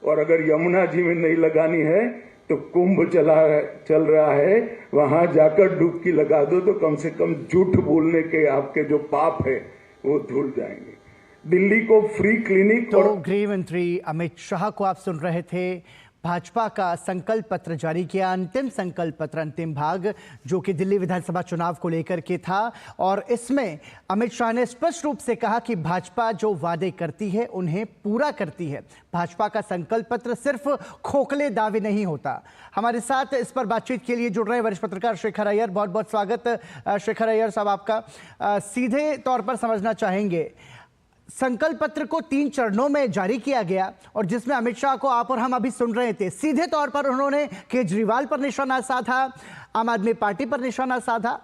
और अगर यमुना जी में नहीं लगानी है तो कुंभ चल रहा है, वहां जाकर डुबकी लगा दो, तो कम से कम झूठ बोलने के आपके जो पाप है वो धुल जाएंगे। दिल्ली को फ्री क्लिनिक। तो गृह मंत्री अमित शाह को आप सुन रहे थे। भाजपा का संकल्प पत्र जारी किया, अंतिम संकल्प पत्र, अंतिम भाग, जो कि दिल्ली विधानसभा चुनाव को लेकर के था। और इसमें अमित शाह ने स्पष्ट रूप से कहा कि भाजपा जो वादे करती है उन्हें पूरा करती है। भाजपा का संकल्प पत्र सिर्फ खोखले दावे नहीं होता। हमारे साथ इस पर बातचीत के लिए जुड़ रहे वरिष्ठ पत्रकार शेखर अय्यर, बहुत बहुत स्वागत शेखर अय्यर साहब आपका। सीधे तौर पर समझना चाहेंगे, संकल्प पत्र को 3 चरणों में जारी किया गया, और जिसमें अमित शाह को आप और हम अभी सुन रहे थे, सीधे तौर पर उन्होंने केजरीवाल पर निशाना साधा, आम आदमी पार्टी पर निशाना साधा,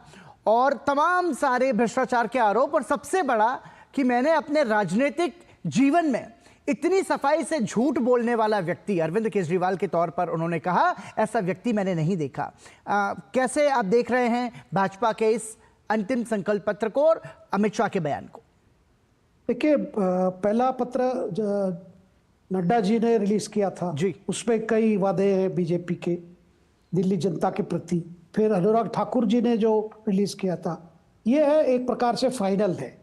और तमाम सारे भ्रष्टाचार के आरोप। और सबसे बड़ा कि मैंने अपने राजनीतिक जीवन में इतनी सफाई से झूठ बोलने वाला व्यक्ति, अरविंद केजरीवाल के तौर पर उन्होंने कहा, ऐसा व्यक्ति मैंने नहीं देखा। कैसे आप देख रहे हैं भाजपा के इस अंतिम संकल्प पत्र को और अमित शाह के बयान को? देखिए, पहला पत्र नड्डा जी ने रिलीज किया था जी, उसमें कई वादे हैं बीजेपी के दिल्ली जनता के प्रति। फिर अनुराग ठाकुर जी ने जो रिलीज किया था, ये है एक प्रकार से फाइनल है।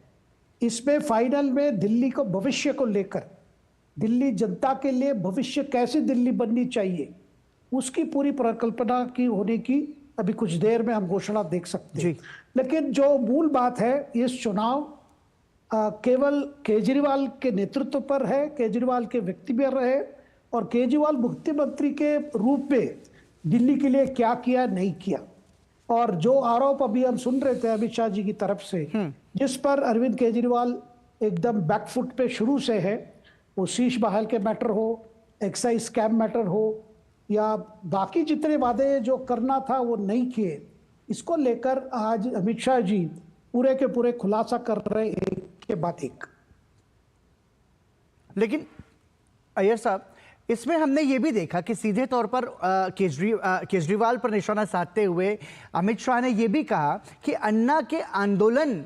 इसमें फाइनल में दिल्ली को भविष्य को लेकर, दिल्ली जनता के लिए भविष्य कैसे दिल्ली बननी चाहिए, उसकी पूरी परिकल्पना की होने की अभी कुछ देर में हम घोषणा देख सकते हैं। लेकिन जो मूल बात है, इस चुनाव केवल केजरीवाल के नेतृत्व पर है, केजरीवाल के व्यक्ति पर है, और केजरीवाल मुख्यमंत्री के रूप में दिल्ली के लिए क्या किया नहीं किया। और जो आरोप अभी हम सुन रहे थे अमित शाह जी की तरफ से, जिस पर अरविंद केजरीवाल एकदम बैकफुट पे शुरू से है, वो शीश महल के मैटर हो, एक्साइज स्कैम मैटर हो, या बाकी जितने वादे जो करना था वो नहीं किए, इसको लेकर आज अमित शाह जी पूरे के पूरे खुलासा कर रहे हैं के बाद एक। लेकिन अय्यर साहब, इसमें हमने ये भी देखा कि सीधे तौर पर केजरीवाल पर निशाना साधते हुए अमित शाह ने ये भी कहा कि अन्ना के आंदोलन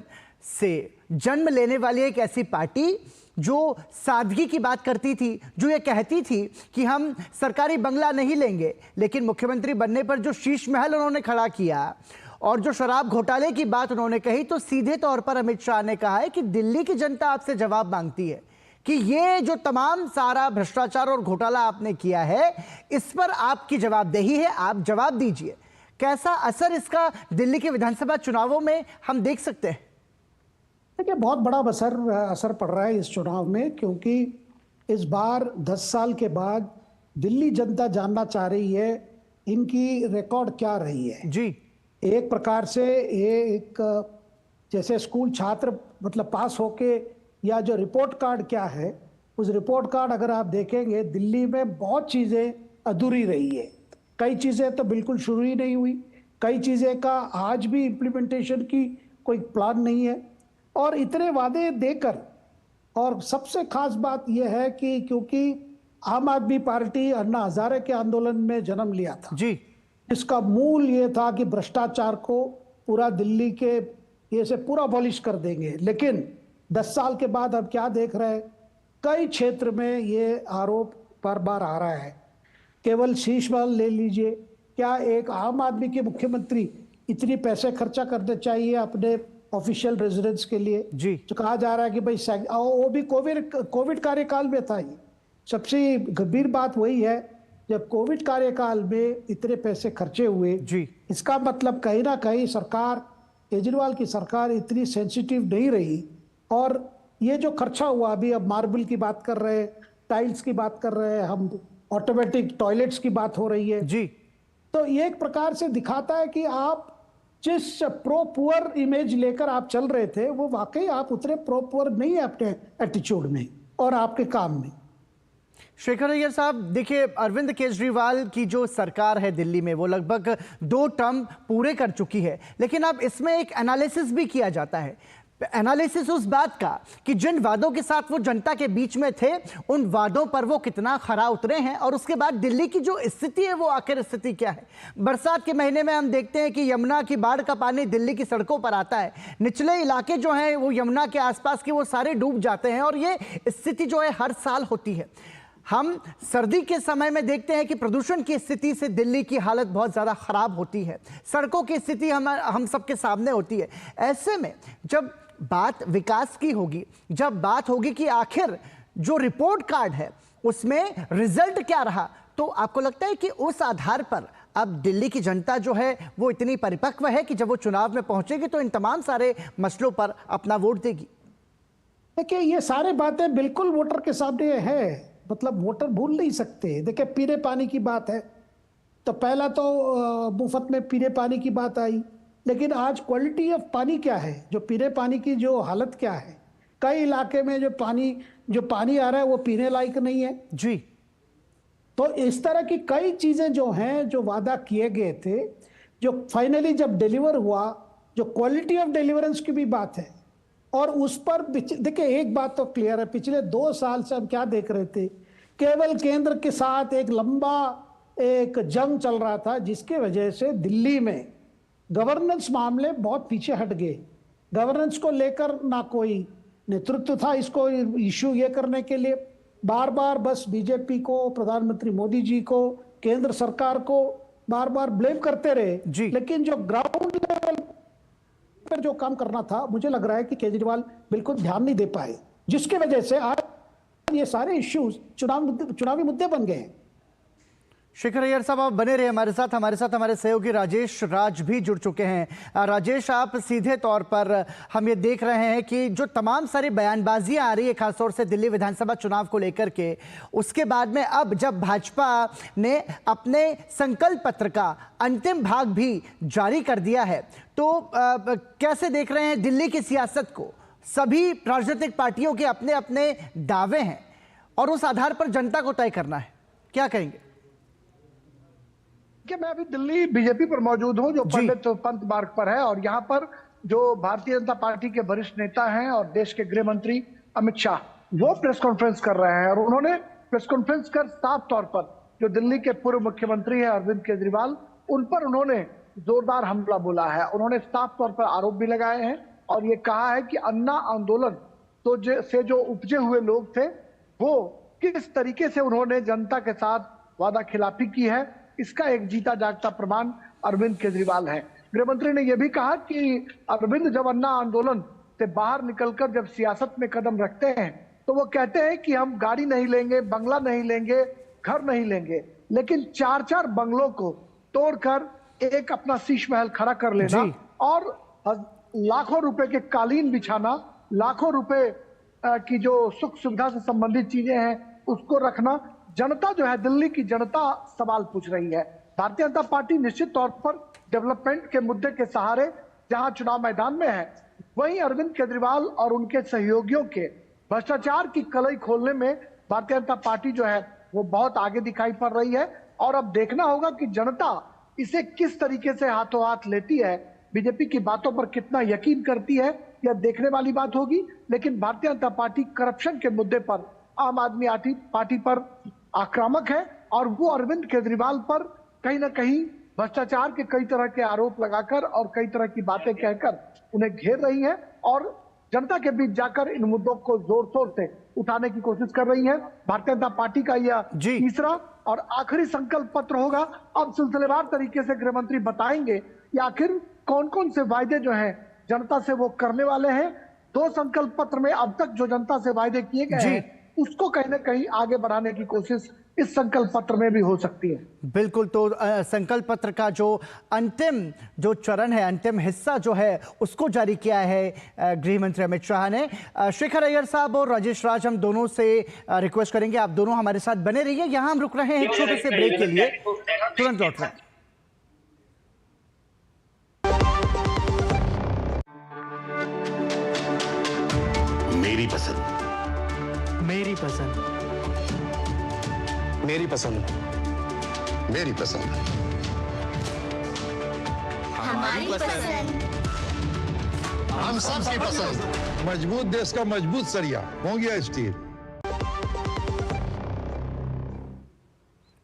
से जन्म लेने वाली एक ऐसी पार्टी जो सादगी की बात करती थी, जो ये कहती थी कि हम सरकारी बंगला नहीं लेंगे, लेकिन मुख्यमंत्री बनने पर जो शीश महल उन्होंने खड़ा किया और जो शराब घोटाले की बात उन्होंने कही तो सीधे तौर पर अमित शाह ने कहा है कि दिल्ली की जनता आपसे जवाब मांगती है कि ये जो तमाम सारा भ्रष्टाचार और घोटाला आपने किया है इस पर आपकी जवाबदेही है, आप जवाब दीजिए। कैसा असर इसका दिल्ली के विधानसभा चुनावों में हम देख सकते हैं? देखिए, बहुत बड़ा असर पड़ रहा है इस चुनाव में, क्योंकि इस बार 10 साल के बाद दिल्ली जनता जानना चाह रही है इनकी रिकॉर्ड क्या रही है। जी, एक प्रकार से ये एक जैसे स्कूल छात्र मतलब पास होके या जो रिपोर्ट कार्ड क्या है, उस रिपोर्ट कार्ड अगर आप देखेंगे दिल्ली में बहुत चीज़ें अधूरी रही है। कई चीज़ें तो बिल्कुल शुरू ही नहीं हुई, कई चीज़ें का आज भी इम्प्लीमेंटेशन की कोई प्लान नहीं है। और इतने वादे देकर, और सबसे खास बात यह है कि क्योंकि आम आदमी पार्टी अन्ना हजारे के आंदोलन में जन्म लिया था जी, इसका मूल ये था कि भ्रष्टाचार को पूरा दिल्ली के ये से पूरा अबॉलिश कर देंगे। लेकिन 10 साल के बाद अब क्या देख रहे हैं, कई क्षेत्र में ये आरोप बार बार आ रहा है। केवल शीश महल ले लीजिए, क्या एक आम आदमी के मुख्यमंत्री इतनी पैसे खर्चा करने चाहिए अपने ऑफिशियल रेजिडेंस के लिए? जी, जो कहा जा रहा है कि भाई वो भी कोविड कार्यकाल में था। ये सबसे गंभीर बात वही है, जब कोविड कार्यकाल में इतने पैसे खर्चे हुए जी, इसका मतलब कहीं ना कहीं सरकार, केजरीवाल की सरकार इतनी सेंसिटिव नहीं रही। और ये जो खर्चा हुआ, अभी अब मार्बल की बात कर रहे हैं, टाइल्स की बात कर रहे हैं, हम ऑटोमेटिक टॉयलेट्स की बात हो रही है जी, तो ये एक प्रकार से दिखाता है कि आप जिस प्रो पुअर इमेज लेकर आप चल रहे थे वो वाकई आप उतने प्रो पुअर नहीं है अपने एटीट्यूड में और आपके काम में। शेखर अय्यर साहब, देखिए अरविंद केजरीवाल की जो सरकार है दिल्ली में वो लगभग 2 टर्म पूरे कर चुकी है, लेकिन अब इसमें एक एनालिसिस भी किया जाता है। एनालिसिस उस बात का कि जिन वादों के साथ वो जनता के बीच में थे उन वादों पर वो कितना खरा उतरे हैं और उसके बाद दिल्ली की जो स्थिति है वो आखिर स्थिति क्या है। बरसात के महीने में हम देखते हैं कि यमुना की बाढ़ का पानी दिल्ली की सड़कों पर आता है, निचले इलाके जो हैं वो यमुना के आसपास के वो सारे डूब जाते हैं और ये स्थिति जो है हर साल होती है। हम सर्दी के समय में देखते हैं कि प्रदूषण की स्थिति से दिल्ली की हालत बहुत ज़्यादा खराब होती है, सड़कों की स्थिति हम सबके सामने होती है। ऐसे में जब बात विकास की होगी, जब बात होगी कि आखिर जो रिपोर्ट कार्ड है उसमें रिजल्ट क्या रहा, तो आपको लगता है कि उस आधार पर अब दिल्ली की जनता जो है वो इतनी परिपक्व है कि जब वो चुनाव में पहुंचेगी तो इन तमाम सारे मसलों पर अपना वोट देगी? देखिए, ये सारे बातें बिल्कुल वोटर के सामने है, मतलब वोटर भूल नहीं सकते। देखिए, पीने पानी की बात है तो पहला तो मुफ्त में पीने पानी की बात आई, लेकिन आज क्वालिटी ऑफ पानी क्या है, जो पीने पानी की जो हालत क्या है। कई इलाके में जो पानी आ रहा है वो पीने लायक नहीं है जी। तो इस तरह की कई चीजें जो हैं, जो वादा किए गए थे, जो फाइनली जब डिलीवर हुआ, जो क्वालिटी ऑफ डिलीवरेंस की भी बात है। और उस पर देखिए, एक बात तो क्लियर है, पिछले 2 साल से हम क्या देख रहे थे, केवल केंद्र के साथ एक लंबा एक जंग चल रहा था जिसके वजह से दिल्ली में गवर्नेंस मामले बहुत पीछे हट गए। गवर्नेंस को लेकर ना कोई नेतृत्व था इसको इश्यू ये करने के लिए। बार बार बस बीजेपी को, प्रधानमंत्री मोदी जी को, केंद्र सरकार को बार बार ब्लेम करते रहे, लेकिन जो ग्राउंड लेवल पर जो काम करना था, मुझे लग रहा है कि केजरीवाल बिल्कुल ध्यान नहीं दे पाए, जिसकी वजह से आज ये सारे इश्यूज चुनावी मुद्दे बन गए हैं। शेखर अय्यर साहब, आप बने रहे हमारे साथ हमारे सहयोगी राजेश राज भी जुड़ चुके हैं। राजेश, आप सीधे तौर पर हम ये देख रहे हैं कि जो तमाम सारी बयानबाजियां आ रही है खासतौर से दिल्ली विधानसभा चुनाव को लेकर के, उसके बाद में अब जब भाजपा ने अपने संकल्प पत्र का अंतिम भाग भी जारी कर दिया है, तो कैसे देख रहे हैं दिल्ली की सियासत को? सभी राजनीतिक पार्टियों के अपने अपने दावे हैं और उस आधार पर जनता को तय करना है, क्या कहेंगे? मैं अभी दिल्ली बीजेपी पर मौजूद हूं, जो पंडित पंत मार्ग पर है, और यहाँ पर जो भारतीय जनता पार्टी के वरिष्ठ नेता हैं और देश के गृह मंत्री अमित शाह, वो प्रेस कॉन्फ्रेंस कर रहे हैं। और उन्होंने प्रेस कॉन्फ्रेंस कर साफ तौर पर जो दिल्ली के पूर्व मुख्यमंत्री हैं अरविंद केजरीवाल, उन पर उन्होंने जोरदार हमला बोला है। उन्होंने साफ तौर पर आरोप भी लगाए हैं और ये कहा है कि अन्ना आंदोलन से जो उपजे हुए लोग थे, वो किस तरीके से उन्होंने जनता के साथ वादा खिलाफी की है, इसका एक जीता जागता प्रमाण अरविंद केजरीवाल है। गृहमंत्री ने यह भी कहा कि अरविंद जब अन्ना आंदोलन से बाहर निकलकर जब सियासत में कदम रखते हैं तो वो कहते हैं कि हम गाड़ी नहीं लेंगे, बंगला नहीं लेंगे, घर नहीं लेंगे, लेकिन 4-4 बंगलों को तोड़कर एक अपना शीश महल खड़ा कर लेना और लाखों रुपए के कालीन बिछाना, लाखों रुपए की जो सुख सुविधा से संबंधित चीजें हैं उसको रखना, जनता जो है, दिल्ली की जनता सवाल पूछ रही है। भारतीय जनता पार्टी निश्चित तौर पर डेवलपमेंट के मुद्दे के सहारे जहां चुनाव मैदान में है, वहीं अरविंद केजरीवाल और उनके सहयोगियों के भ्रष्टाचार की कलई खोलने में भारतीय जनता पार्टी जो है वो बहुत आगे दिखाई पड़ रही है। और अब देखना होगा कि जनता इसे किस तरीके से हाथों हाथ लेती है, बीजेपी की बातों पर कितना यकीन करती है, यह देखने वाली बात होगी। लेकिन भारतीय जनता पार्टी करप्शन के मुद्दे पर आम आदमी पार्टी पर आक्रामक है और वो अरविंद केजरीवाल पर कहीं ना कहीं भ्रष्टाचार के कई तरह के आरोप लगाकर और कई तरह की बातें कहकर उन्हें घेर रही है और जनता के बीच जाकर इन मुद्दों को जोर शोर से उठाने की कोशिश कर रही है। भारतीय जनता पार्टी का यह तीसरा और आखिरी संकल्प पत्र होगा। अब सिलसिलेवार तरीके से गृह मंत्री बताएंगे कि आखिर कौन कौन से वायदे जो हैं जनता से वो करने वाले हैं। 2 संकल्प पत्र में अब तक जो जनता से वायदे किए गए हैं उसको कहीं ना कहीं आगे बढ़ाने की कोशिश इस संकल्प पत्र में भी हो सकती है। बिल्कुल, तो संकल्प पत्र का जो अंतिम जो चरण है, अंतिम हिस्सा जो है उसको जारी किया है गृह मंत्री अमित शाह ने। शेखर अय्यर साहब और राजेश राज, हम दोनों से रिक्वेस्ट करेंगे आप दोनों हमारे साथ बने रहिए। यहाँ हम रुक रहे हैं एक छोटे से ब्रेक के लिए, तुरंत लौट रहे हैं। मेरी पसंद, मेरी पसंद, मेरी पसंद, मेरी पसंद, हमारी पसंद, हम सबकी पसंद। मजबूत देश का मजबूत सरिया मोंगिया स्टील।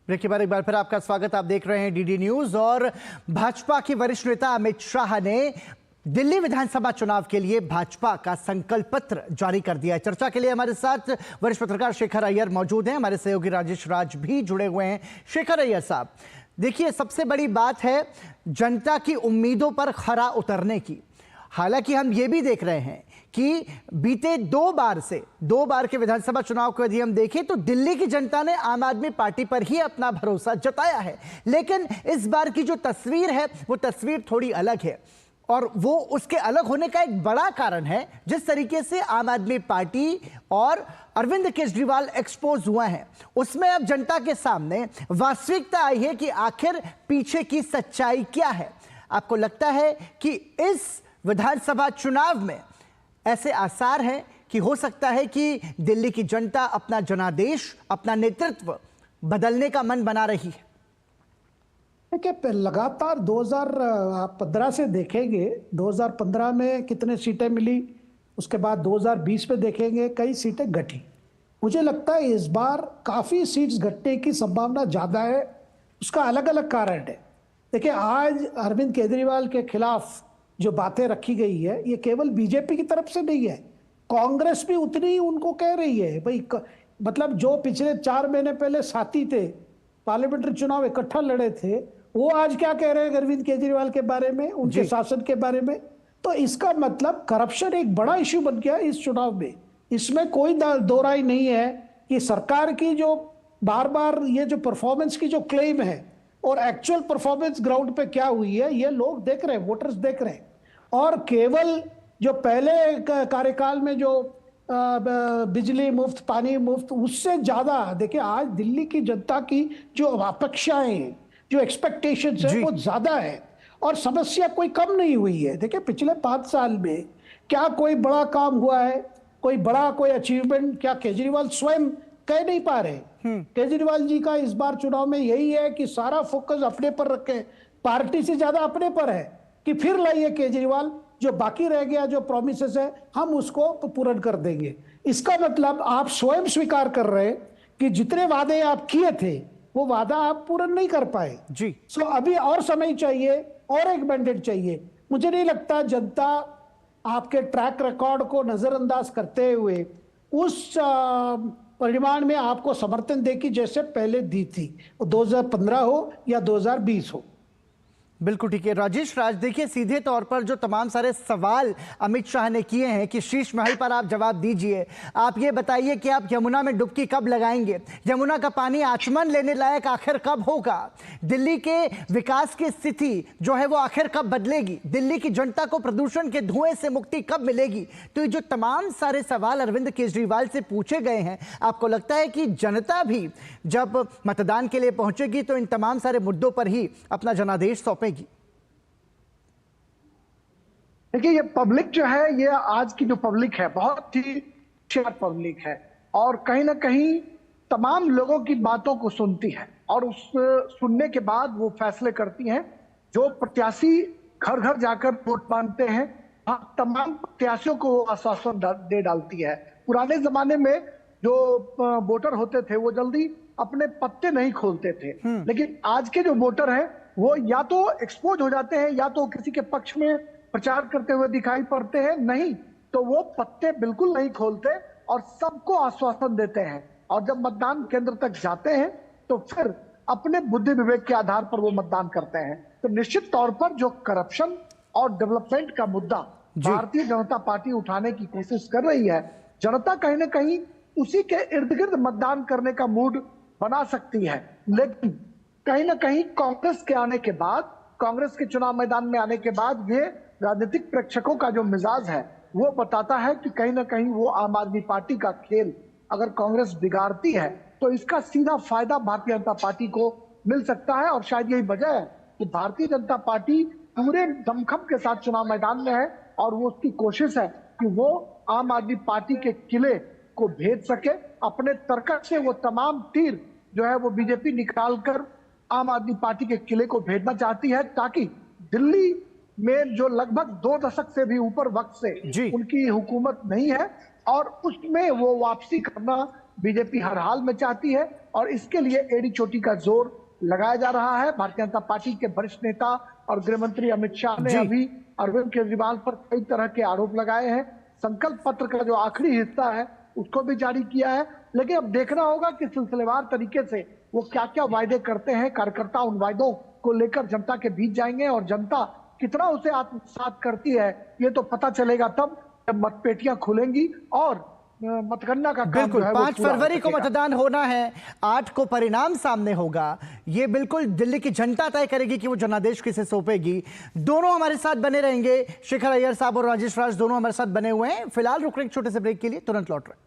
ब्रेक के बाद एक बार फिर आपका स्वागत। आप देख रहे हैं डीडी न्यूज। और भाजपा के वरिष्ठ नेता अमित शाह ने दिल्ली विधानसभा चुनाव के लिए भाजपा का संकल्प पत्र जारी कर दिया है। चर्चा के लिए हमारे साथ वरिष्ठ पत्रकार शेखर अय्यर मौजूद हैं, हमारे सहयोगी राजेश राज भी जुड़े हुए हैं। शेखर अय्यर साहब, देखिए, सबसे बड़ी बात है जनता की उम्मीदों पर खरा उतरने की। हालांकि हम ये भी देख रहे हैं कि बीते 2 बार के विधानसभा चुनाव को यदि हम देखें तो दिल्ली की जनता ने आम आदमी पार्टी पर ही अपना भरोसा जताया है। लेकिन इस बार की जो तस्वीर है वो तस्वीर थोड़ी अलग है और वो उसके अलग होने का एक बड़ा कारण है जिस तरीके से आम आदमी पार्टी और अरविंद केजरीवाल एक्सपोज हुआ है, उसमें अब जनता के सामने वास्तविकता आई है कि आखिर पीछे की सच्चाई क्या है। आपको लगता है कि इस विधानसभा चुनाव में ऐसे आसार हैं कि हो सकता है कि दिल्ली की जनता अपना जनादेश, अपना नेतृत्व बदलने का मन बना रही है? देखिए, लगातार 2015 से देखेंगे, 2015 में कितने सीटें मिली, उसके बाद 2020 में देखेंगे कई सीटें घटी। मुझे लगता है इस बार काफ़ी सीट्स घटने की संभावना ज़्यादा है। उसका अलग अलग कारण है। देखिए, आज अरविंद केजरीवाल के खिलाफ जो बातें रखी गई है ये केवल बीजेपी की तरफ से नहीं है, कांग्रेस भी उतनी ही उनको कह रही है। भाई मतलब जो पिछले 4 महीने पहले साथी थे, पार्लियामेंट्री चुनाव इकट्ठा लड़े थे, वो आज क्या कह रहे हैं अरविंद केजरीवाल के बारे में, उनके शासन के बारे में। तो इसका मतलब करप्शन एक बड़ा इश्यू बन गया इस चुनाव में। इसमें कोई दो राय नहीं है कि सरकार की जो बार बार ये जो परफॉर्मेंस की जो क्लेम है और एक्चुअल परफॉर्मेंस ग्राउंड पे क्या हुई है ये लोग देख रहे हैं, वोटर्स देख रहे हैं। और केवल जो पहले कार्यकाल में जो बिजली मुफ्त, पानी मुफ्त, उससे ज्यादा देखिए आज दिल्ली की जनता की जो अपेक्षाएं, जो एक्सपेक्टेशंस है वो ज्यादा है और समस्या कोई कम नहीं हुई है। देखिए, पिछले 5 साल में क्या कोई बड़ा काम हुआ है, कोई बड़ा कोई अचीवमेंट क्या केजरीवाल स्वयं कह नहीं पा रहे। केजरीवाल जी का इस बार चुनाव में यही है कि सारा फोकस अपने पर रखे, पार्टी से ज्यादा अपने पर है कि फिर लाइए केजरीवाल, जो बाकी रह गया जो प्रॉमिसेस है हम उसको पूर्ण कर देंगे। इसका मतलब आप स्वयं स्वीकार कर रहे हैं कि जितने वादे आप किए थे वो वादा आप पूर्ण नहीं कर पाए जी। सो अभी और समय चाहिए और एक मैंडेट चाहिए। मुझे नहीं लगता जनता आपके ट्रैक रिकॉर्ड को नजरअंदाज करते हुए उस परिमाण में आपको समर्थन देगी जैसे पहले दी थी, 2015 हो या 2020 हो। बिल्कुल ठीक है राजेश राज। देखिए सीधे तौर पर जो तमाम सारे सवाल अमित शाह ने किए हैं कि शीश महल पर आप जवाब दीजिए। आप ये बताइए कि आप यमुना में डुबकी कब लगाएंगे, यमुना का पानी आचमन लेने लायक आखिर कब होगा, दिल्ली के विकास की स्थिति जो है वो आखिर कब बदलेगी, दिल्ली की जनता को प्रदूषण के धुएं से मुक्ति कब मिलेगी। तो ये जो तमाम सारे सवाल अरविंद केजरीवाल से पूछे गए हैं, आपको लगता है कि जनता भी जब मतदान के लिए पहुंचेगी तो इन तमाम सारे मुद्दों पर ही अपना जनादेश सौंपेगी? देखिए ये पब्लिक जो है, ये आज की जो पब्लिक है बहुत ही होशियार पब्लिक है और कहीं ना कहीं तमाम लोगों की बातों को सुनती है और उस सुनने के बाद वो फैसले करती हैं। जो प्रत्याशी घर घर जाकर वोट मांगते हैं, तमाम प्रत्याशियों को आश्वासन दे डालती है। पुराने जमाने में जो वोटर होते थे वो जल्दी अपने पत्ते नहीं खोलते थे, लेकिन आज के जो वोटर हैं वो या तो एक्सपोज हो जाते हैं या तो किसी के पक्ष में प्रचार करते हुए दिखाई पड़ते हैं, नहीं तो वो पत्ते बिल्कुल नहीं खोलते और सबको आश्वासन देते हैं। और जब मतदान केंद्र तक जाते हैं तो फिर अपने बुद्धि विवेक के आधार पर वो मतदान करते हैं। तो निश्चित तौर पर जो करप्शन और डेवलपमेंट का मुद्दा भारतीय जनता पार्टी उठाने की कोशिश कर रही है, जनता कहीं ना कहीं उसी के इर्द गिर्द मतदान करने का मूड बना सकती है। लेकिन कहीं ना कहीं कांग्रेस के आने के बाद, कांग्रेस के चुनाव मैदान में आने के बाद ये राजनीतिक प्रेक्षकों का जो मिजाज है वो बताता है कि कहीं ना कहीं वो आम आदमी पार्टी का खेल अगर कांग्रेस बिगाड़ती है तो इसका सीधा फायदा भारतीय जनता पार्टी को मिल सकता है। और शायद यही वजह है कि भारतीय जनता पार्टी पूरे दमखम के साथ चुनाव मैदान में है और वो उसकी कोशिश है कि वो आम आदमी पार्टी के किले को भेज सके। अपने तर्कक से वो तमाम तीर जो है वो बीजेपी निकाल कर आम आदमी पार्टी के किले को भेजना चाहती है, ताकि दिल्ली में जो लगभग 2 दशक से भी ऊपर वक्त से उनकी हुकूमत नहीं है और उसमें वो वापसी करना बीजेपी हर हाल में चाहती है। और इसके लिए एड़ी चोटी का जोर लगाया जा रहा है। भारतीय जनता पार्टी के वरिष्ठ नेता और गृह मंत्री अमित शाह ने अभी अरविंद केजरीवाल पर कई तरह के आरोप लगाए हैं। संकल्प पत्र का जो आखिरी हिस्सा है उसको भी जारी किया है, लेकिन अब देखना होगा कि सिलसिलेवार तरीके से वो क्या क्या वायदे करते हैं। कार्यकर्ता उन वायदों को लेकर जनता के बीच जाएंगे और जनता कितना उसे आत्मसात करती है ये तो पता चलेगा तब जब मतपेटियां खुलेंगी और मतगणना का काम बिल्कुल जो है 5 फरवरी को मतदान होना है, 8 को परिणाम सामने होगा। ये बिल्कुल दिल्ली की जनता तय करेगी कि वो जनादेश किसे सौंपेगी। दोनों हमारे साथ बने रहेंगे, शेखर अय्यर साहब और राजेश राज दोनों हमारे साथ बने हुए हैं। फिलहाल रुक रहे एक छोटे से ब्रेक के लिए, तुरंत लौट रहे।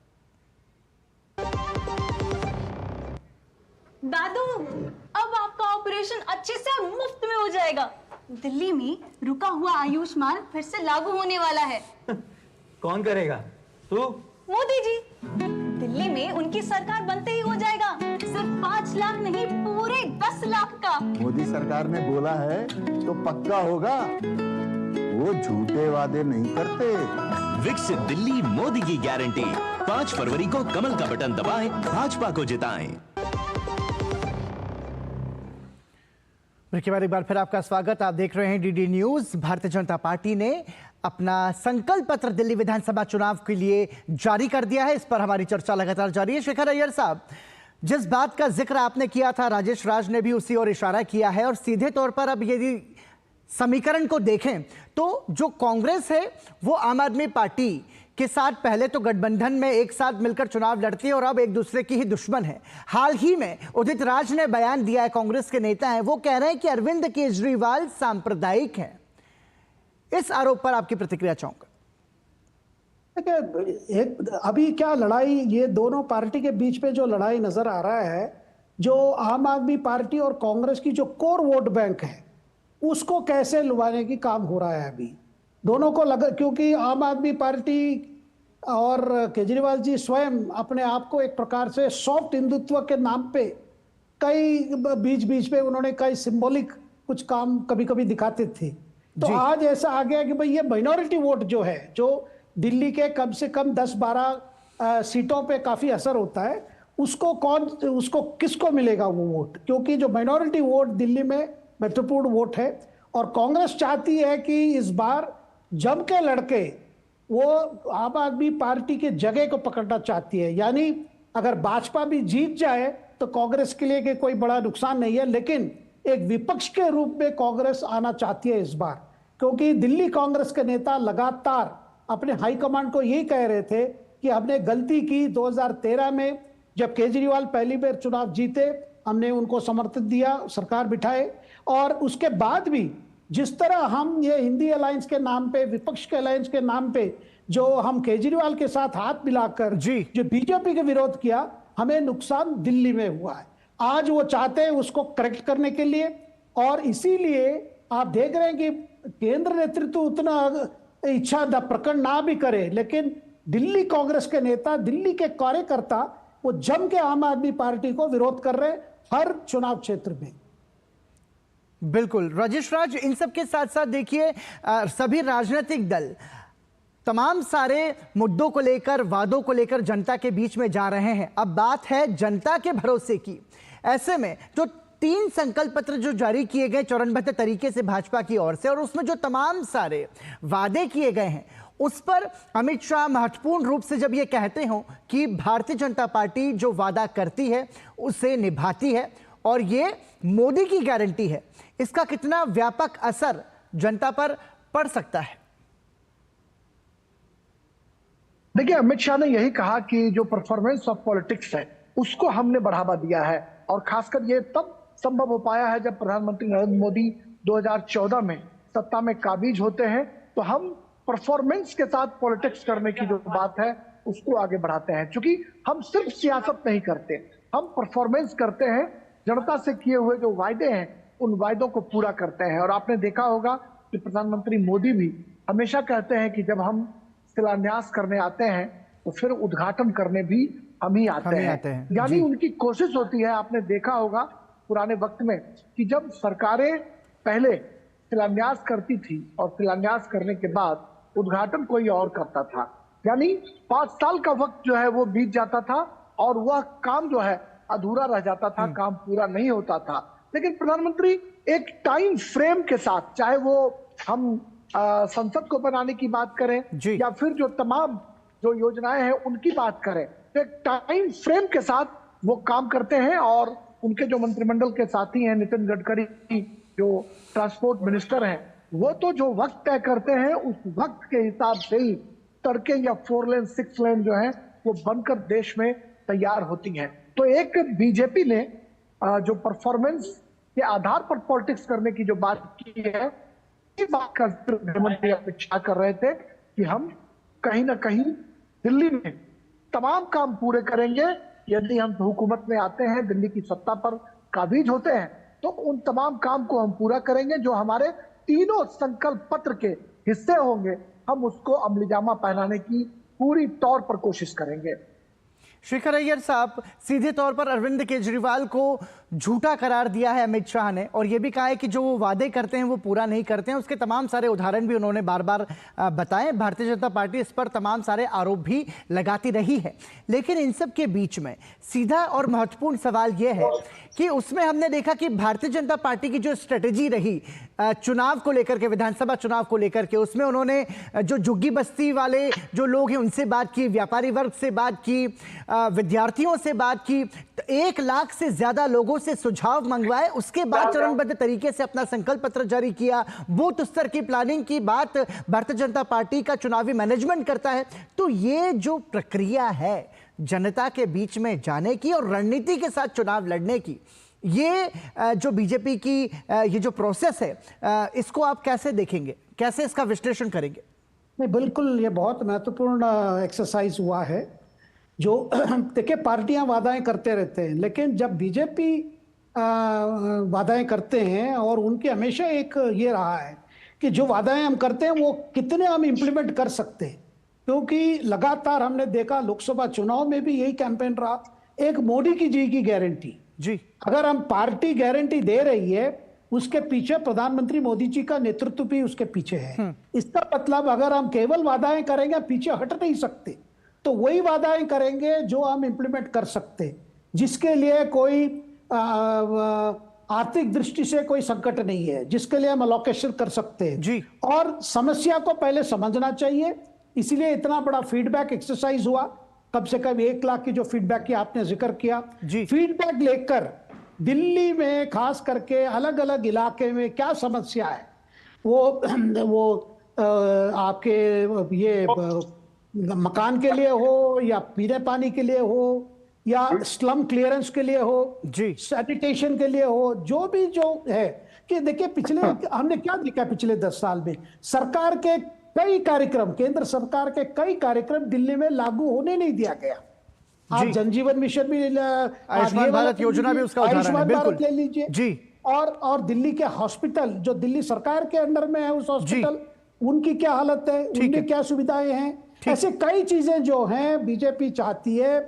दादू अब आपका ऑपरेशन अच्छे से और मुफ्त में हो जाएगा। दिल्ली में रुका हुआ आयुष्मान फिर से लागू होने वाला है। कौन करेगा? तू? मोदी जी। दिल्ली में उनकी सरकार बनते ही हो जाएगा। सिर्फ 5 लाख नहीं, पूरे 10 लाख का। मोदी सरकार ने बोला है तो पक्का होगा, वो झूठे वादे नहीं करते। विकसित दिल्ली मोदी की गारंटी। 5 फरवरी को कमल का बटन दबाएं, भाजपा को जिताएं। के बाद एक बार फिर आपका स्वागत। आप देख रहे हैं DD news. Bharatiya Janata party ने अपना संकल्प पत्र दिल्ली विधानसभा चुनाव के लिए जारी कर दिया है। इस पर हमारी चर्चा लगातार जारी है। शेखर अय्यर साहब, जिस बात का जिक्र आपने किया था, राजेश राज ने भी उसी ओर इशारा किया है और सीधे तौर पर अब यदि समीकरण को देखें तो जो कांग्रेस है वो आम आदमी पार्टी के साथ पहले तो गठबंधन में एक साथ मिलकर चुनाव लड़ती है और अब एक दूसरे की ही दुश्मन है। हाल ही में उदित राज ने बयान दिया है, कांग्रेस के नेता हैं, वो कह रहे हैं कि अरविंद केजरीवाल सांप्रदायिक हैं। इस आरोप पर आपकी प्रतिक्रिया चाहूंगा। एक अभी क्या लड़ाई, ये दोनों पार्टी के बीच में जो लड़ाई नजर आ रहा है, जो आम आदमी पार्टी और कांग्रेस की जो कोर वोट बैंक है उसको कैसे लुभाने की काम हो रहा है अभी दोनों को लगा, क्योंकि आम आदमी पार्टी और केजरीवाल जी स्वयं अपने आप को एक प्रकार से सॉफ्ट हिंदुत्व के नाम पे कई बीच बीच में उन्होंने कई सिंबॉलिक कुछ काम कभी कभी दिखाते थे। तो आज ऐसा आ गया कि भाई ये माइनॉरिटी वोट जो है, जो दिल्ली के कम से कम 10-12 सीटों पे काफी असर होता है, उसको किसको मिलेगा वो वोट, क्योंकि जो माइनॉरिटी वोट दिल्ली में महत्वपूर्ण वोट है और कांग्रेस चाहती है कि इस बार जम के लड़के वो आम आदमी पार्टी के जगह को पकड़ना चाहती है। यानी अगर भाजपा भी जीत जाए तो कांग्रेस के लिए कोई बड़ा नुकसान नहीं है, लेकिन एक विपक्ष के रूप में कांग्रेस आना चाहती है इस बार, क्योंकि दिल्ली कांग्रेस के नेता लगातार अपने हाईकमांड को यही कह रहे थे कि हमने गलती की 2013 में, जब केजरीवाल पहली बार चुनाव जीते, हमने उनको समर्थन दिया, सरकार बिठाए, और उसके बाद भी जिस तरह हम ये हिंदी अलायंस के नाम पे, विपक्ष के अलायंस के नाम पे जो हम केजरीवाल के साथ हाथ मिलाकर जो बीजेपी के विरोध किया, हमें नुकसान दिल्ली में हुआ है। आज वो चाहते हैं उसको करेक्ट करने के लिए, और इसीलिए आप देख रहे हैं कि केंद्र नेतृत्व उतना इच्छा प्रकट ना भी करे, लेकिन दिल्ली कांग्रेस के नेता, दिल्ली के कार्यकर्ता वो जम के आम आदमी पार्टी को विरोध कर रहे हैं हर चुनाव क्षेत्र में। बिल्कुल राजेश राज, इन सब के साथ साथ देखिए सभी राजनीतिक दल तमाम सारे मुद्दों को लेकर, वादों को लेकर जनता के बीच में जा रहे हैं। अब बात है जनता के भरोसे की। ऐसे में जो 3 संकल्प पत्र जो जारी किए गए चरणबद्ध तरीके से भाजपा की ओर से, और उसमें जो तमाम सारे वादे किए गए हैं, उस पर अमित शाह महत्वपूर्ण रूप से जब ये कहते हो कि भारतीय जनता पार्टी जो वादा करती है उसे निभाती है और ये मोदी की गारंटी है, इसका कितना व्यापक असर जनता पर पड़ सकता है? देखिए, अमित शाह ने यही कहा कि जो परफॉर्मेंस ऑफ पॉलिटिक्स है उसको हमने बढ़ावा दिया है, और खासकर ये तब संभव हो पाया है जब प्रधानमंत्री नरेंद्र मोदी 2014 में सत्ता में काबिज होते हैं, तो हम परफॉर्मेंस के साथ पॉलिटिक्स करने की जो बात है उसको आगे बढ़ाते हैं। क्योंकि हम सिर्फ सियासत नहीं करते, हम परफॉर्मेंस करते हैं, जनता से किए हुए जो वायदे हैं उन वायदों को पूरा करते हैं। और आपने देखा होगा कि प्रधानमंत्री मोदी भी हमेशा कहते हैं कि जब हम शिलान्यास करने आते हैं तो फिर उद्घाटन करने भी हम ही आते हैं। यानी उनकी कोशिश होती है, आपने देखा होगा पुराने वक्त में, कि जब सरकारें पहले शिलान्यास करती थी और शिलान्यास करने के बाद उद्घाटन कोई और करता था, यानी 5 साल का वक्त जो है वो बीत जाता था और वह काम जो है अधूरा रह जाता था, काम पूरा नहीं होता था। लेकिन प्रधानमंत्री एक टाइम फ्रेम के साथ, चाहे वो हम संसद को बनाने की बात करें या फिर जो तमाम जो योजनाएं हैं उनकी बात करें, तो एक टाइम फ्रेम के साथ वो काम करते हैं। और उनके जो मंत्रिमंडल के साथी हैं, नितिन गडकरी जो ट्रांसपोर्ट मिनिस्टर हैं, वो तो जो वक्त तय करते हैं उस वक्त के हिसाब से ही सड़कें या 4 लेन 6 लेन जो है वो बनकर देश में तैयार होती हैं। तो एक बीजेपी ने जो परफॉर्मेंस के आधार पर पॉलिटिक्स करने की जो बात की है, इस बात का गृह मंत्री अमित शाह कर रहे थे कि हम कहीं ना कहीं दिल्ली में तमाम काम पूरे करेंगे। यदि हम हुकूमत में आते हैं, दिल्ली की सत्ता पर काबिज होते हैं, तो उन तमाम काम को हम पूरा करेंगे जो हमारे तीनों संकल्प पत्र के हिस्से होंगे, हम उसको अमलीजामा पहनाने की पूरी तौर पर कोशिश करेंगे। शेखर अय्यर साहब, सीधे तौर पर अरविंद केजरीवाल को झूठा करार दिया है अमित शाह ने, और ये भी कहा है कि जो वो वादे करते हैं वो पूरा नहीं करते हैं। उसके तमाम सारे उदाहरण भी उन्होंने बार बार बताए। भारतीय जनता पार्टी इस पर तमाम सारे आरोप भी लगाती रही है। लेकिन इन सब के बीच में सीधा और महत्वपूर्ण सवाल ये है कि उसमें हमने देखा कि भारतीय जनता पार्टी की जो स्ट्रेटेजी रही चुनाव को लेकर के, विधानसभा चुनाव को लेकर के, उसमें उन्होंने जो झुग्गी बस्ती वाले जो लोग हैं उनसे बात की, व्यापारी वर्ग से बात की, विद्यार्थियों से बात की, 1 लाख से ज्यादा लोगों से सुझाव मंगवाए, उसके बाद चरणबद्ध तरीके से अपना संकल्प पत्र जारी किया। बूथ स्तर की प्लानिंग की बात भारतीय जनता पार्टी का चुनावी मैनेजमेंट करता है। तो ये जो प्रक्रिया है जनता के बीच में जाने की और रणनीति के साथ चुनाव लड़ने की, ये जो बीजेपी की ये जो प्रोसेस है, इसको आप कैसे देखेंगे, कैसे इसका विश्लेषण करेंगे? नहीं, बिल्कुल ये बहुत महत्वपूर्ण एक्सरसाइज हुआ है। जो देखिए, पार्टियां वादाएं करते रहते हैं, लेकिन जब बीजेपी वादाएं करते हैं, और उनकी हमेशा एक ये रहा है कि जो वादाएं हम करते हैं वो कितने हम इम्प्लीमेंट कर सकते हैं, क्योंकि लगातार हमने देखा लोकसभा चुनाव में भी यही कैंपेन रहा, एक मोदी जी की गारंटी। जी, अगर हम पार्टी गारंटी दे रही है, उसके पीछे प्रधानमंत्री मोदी जी का नेतृत्व भी उसके पीछे है। इसका मतलब अगर हम केवल वादाएं करेंगे, पीछे हट नहीं सकते, तो वही वादाएं करेंगे जो हम इंप्लीमेंट कर सकते, जिसके लिए कोई आर्थिक दृष्टि से कोई संकट नहीं है, जिसके लिए हम अलोकेशन कर सकते हैं जी। और समस्या को पहले समझना चाहिए। इसीलिए इतना बड़ा फीडबैक एक्सरसाइज हुआ, कम से कम 1 लाख की जो फीडबैक की आपने जिक्र किया, फीडबैक लेकर दिल्ली में खास करके अलग अलग इलाके में क्या समस्या है, वो आपके ये मकान के लिए हो या पीने पानी के लिए हो या स्लम क्लियरेंस के लिए हो जी, सैनिटेशन के लिए हो, जो भी जो है कि देखिए पिछले हमने क्या देखा पिछले 10 साल में, सरकार के कई कार्यक्रम, केंद्र सरकार के कई कार्यक्रम दिल्ली में लागू होने नहीं दिया गया। आप जनजीवन मिशन भी, आयुष्मान भारत योजना भी उसका उदाहरण है, बिल्कुल ले लीजिए जी। और दिल्ली के हॉस्पिटल जो दिल्ली सरकार के अंडर में है, उस हॉस्पिटल उनकी क्या हालत है, उनमें क्या सुविधाएं हैं, ऐसे कई चीजें जो हैं बीजेपी चाहती है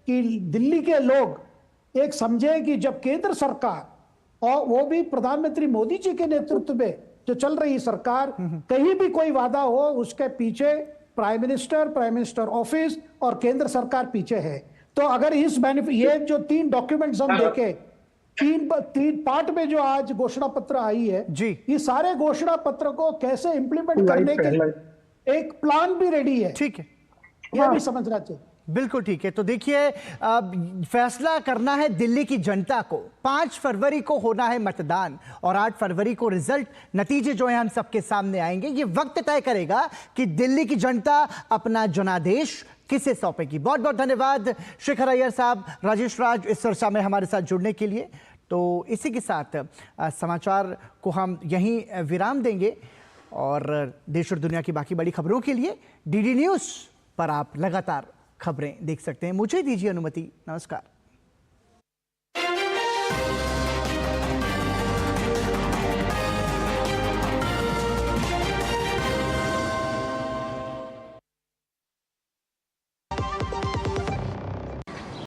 कि दिल्ली के लोग एक समझे कि जब केंद्र सरकार और वो भी प्रधानमंत्री मोदी जी के नेतृत्व में जो चल रही सरकार, कहीं भी कोई वादा हो उसके पीछे प्राइम मिनिस्टर ऑफिस और केंद्र सरकार पीछे है। तो अगर इस ये जो 3 डॉक्यूमेंट्स हम देखें, तीन पार्ट में जो आज घोषणा पत्र आई है जी, ये सारे घोषणा पत्र को कैसे इंप्लीमेंट करने के लिए एक प्लान भी रेडी है। ठीक है, यह भी समझना चाहिए। बिल्कुल ठीक है। तो देखिए, फैसला करना है दिल्ली की जनता को। 5 फरवरी को होना है मतदान और 8 फरवरी को रिजल्ट, नतीजे जो है हम सबके सामने आएंगे। ये वक्त तय करेगा कि दिल्ली की जनता अपना जनादेश किसे सौंपेगी। बहुत बहुत धन्यवाद शेखर अय्यर साहब, राजेश राज, इस चर्चा में हमारे साथ जुड़ने के लिए। तो इसी के साथ समाचार को हम यहीं विराम देंगे और देश और दुनिया की बाकी बड़ी खबरों के लिए डीडी न्यूज़ पर आप लगातार खबरें देख सकते हैं। मुझे दीजिए अनुमति, नमस्कार।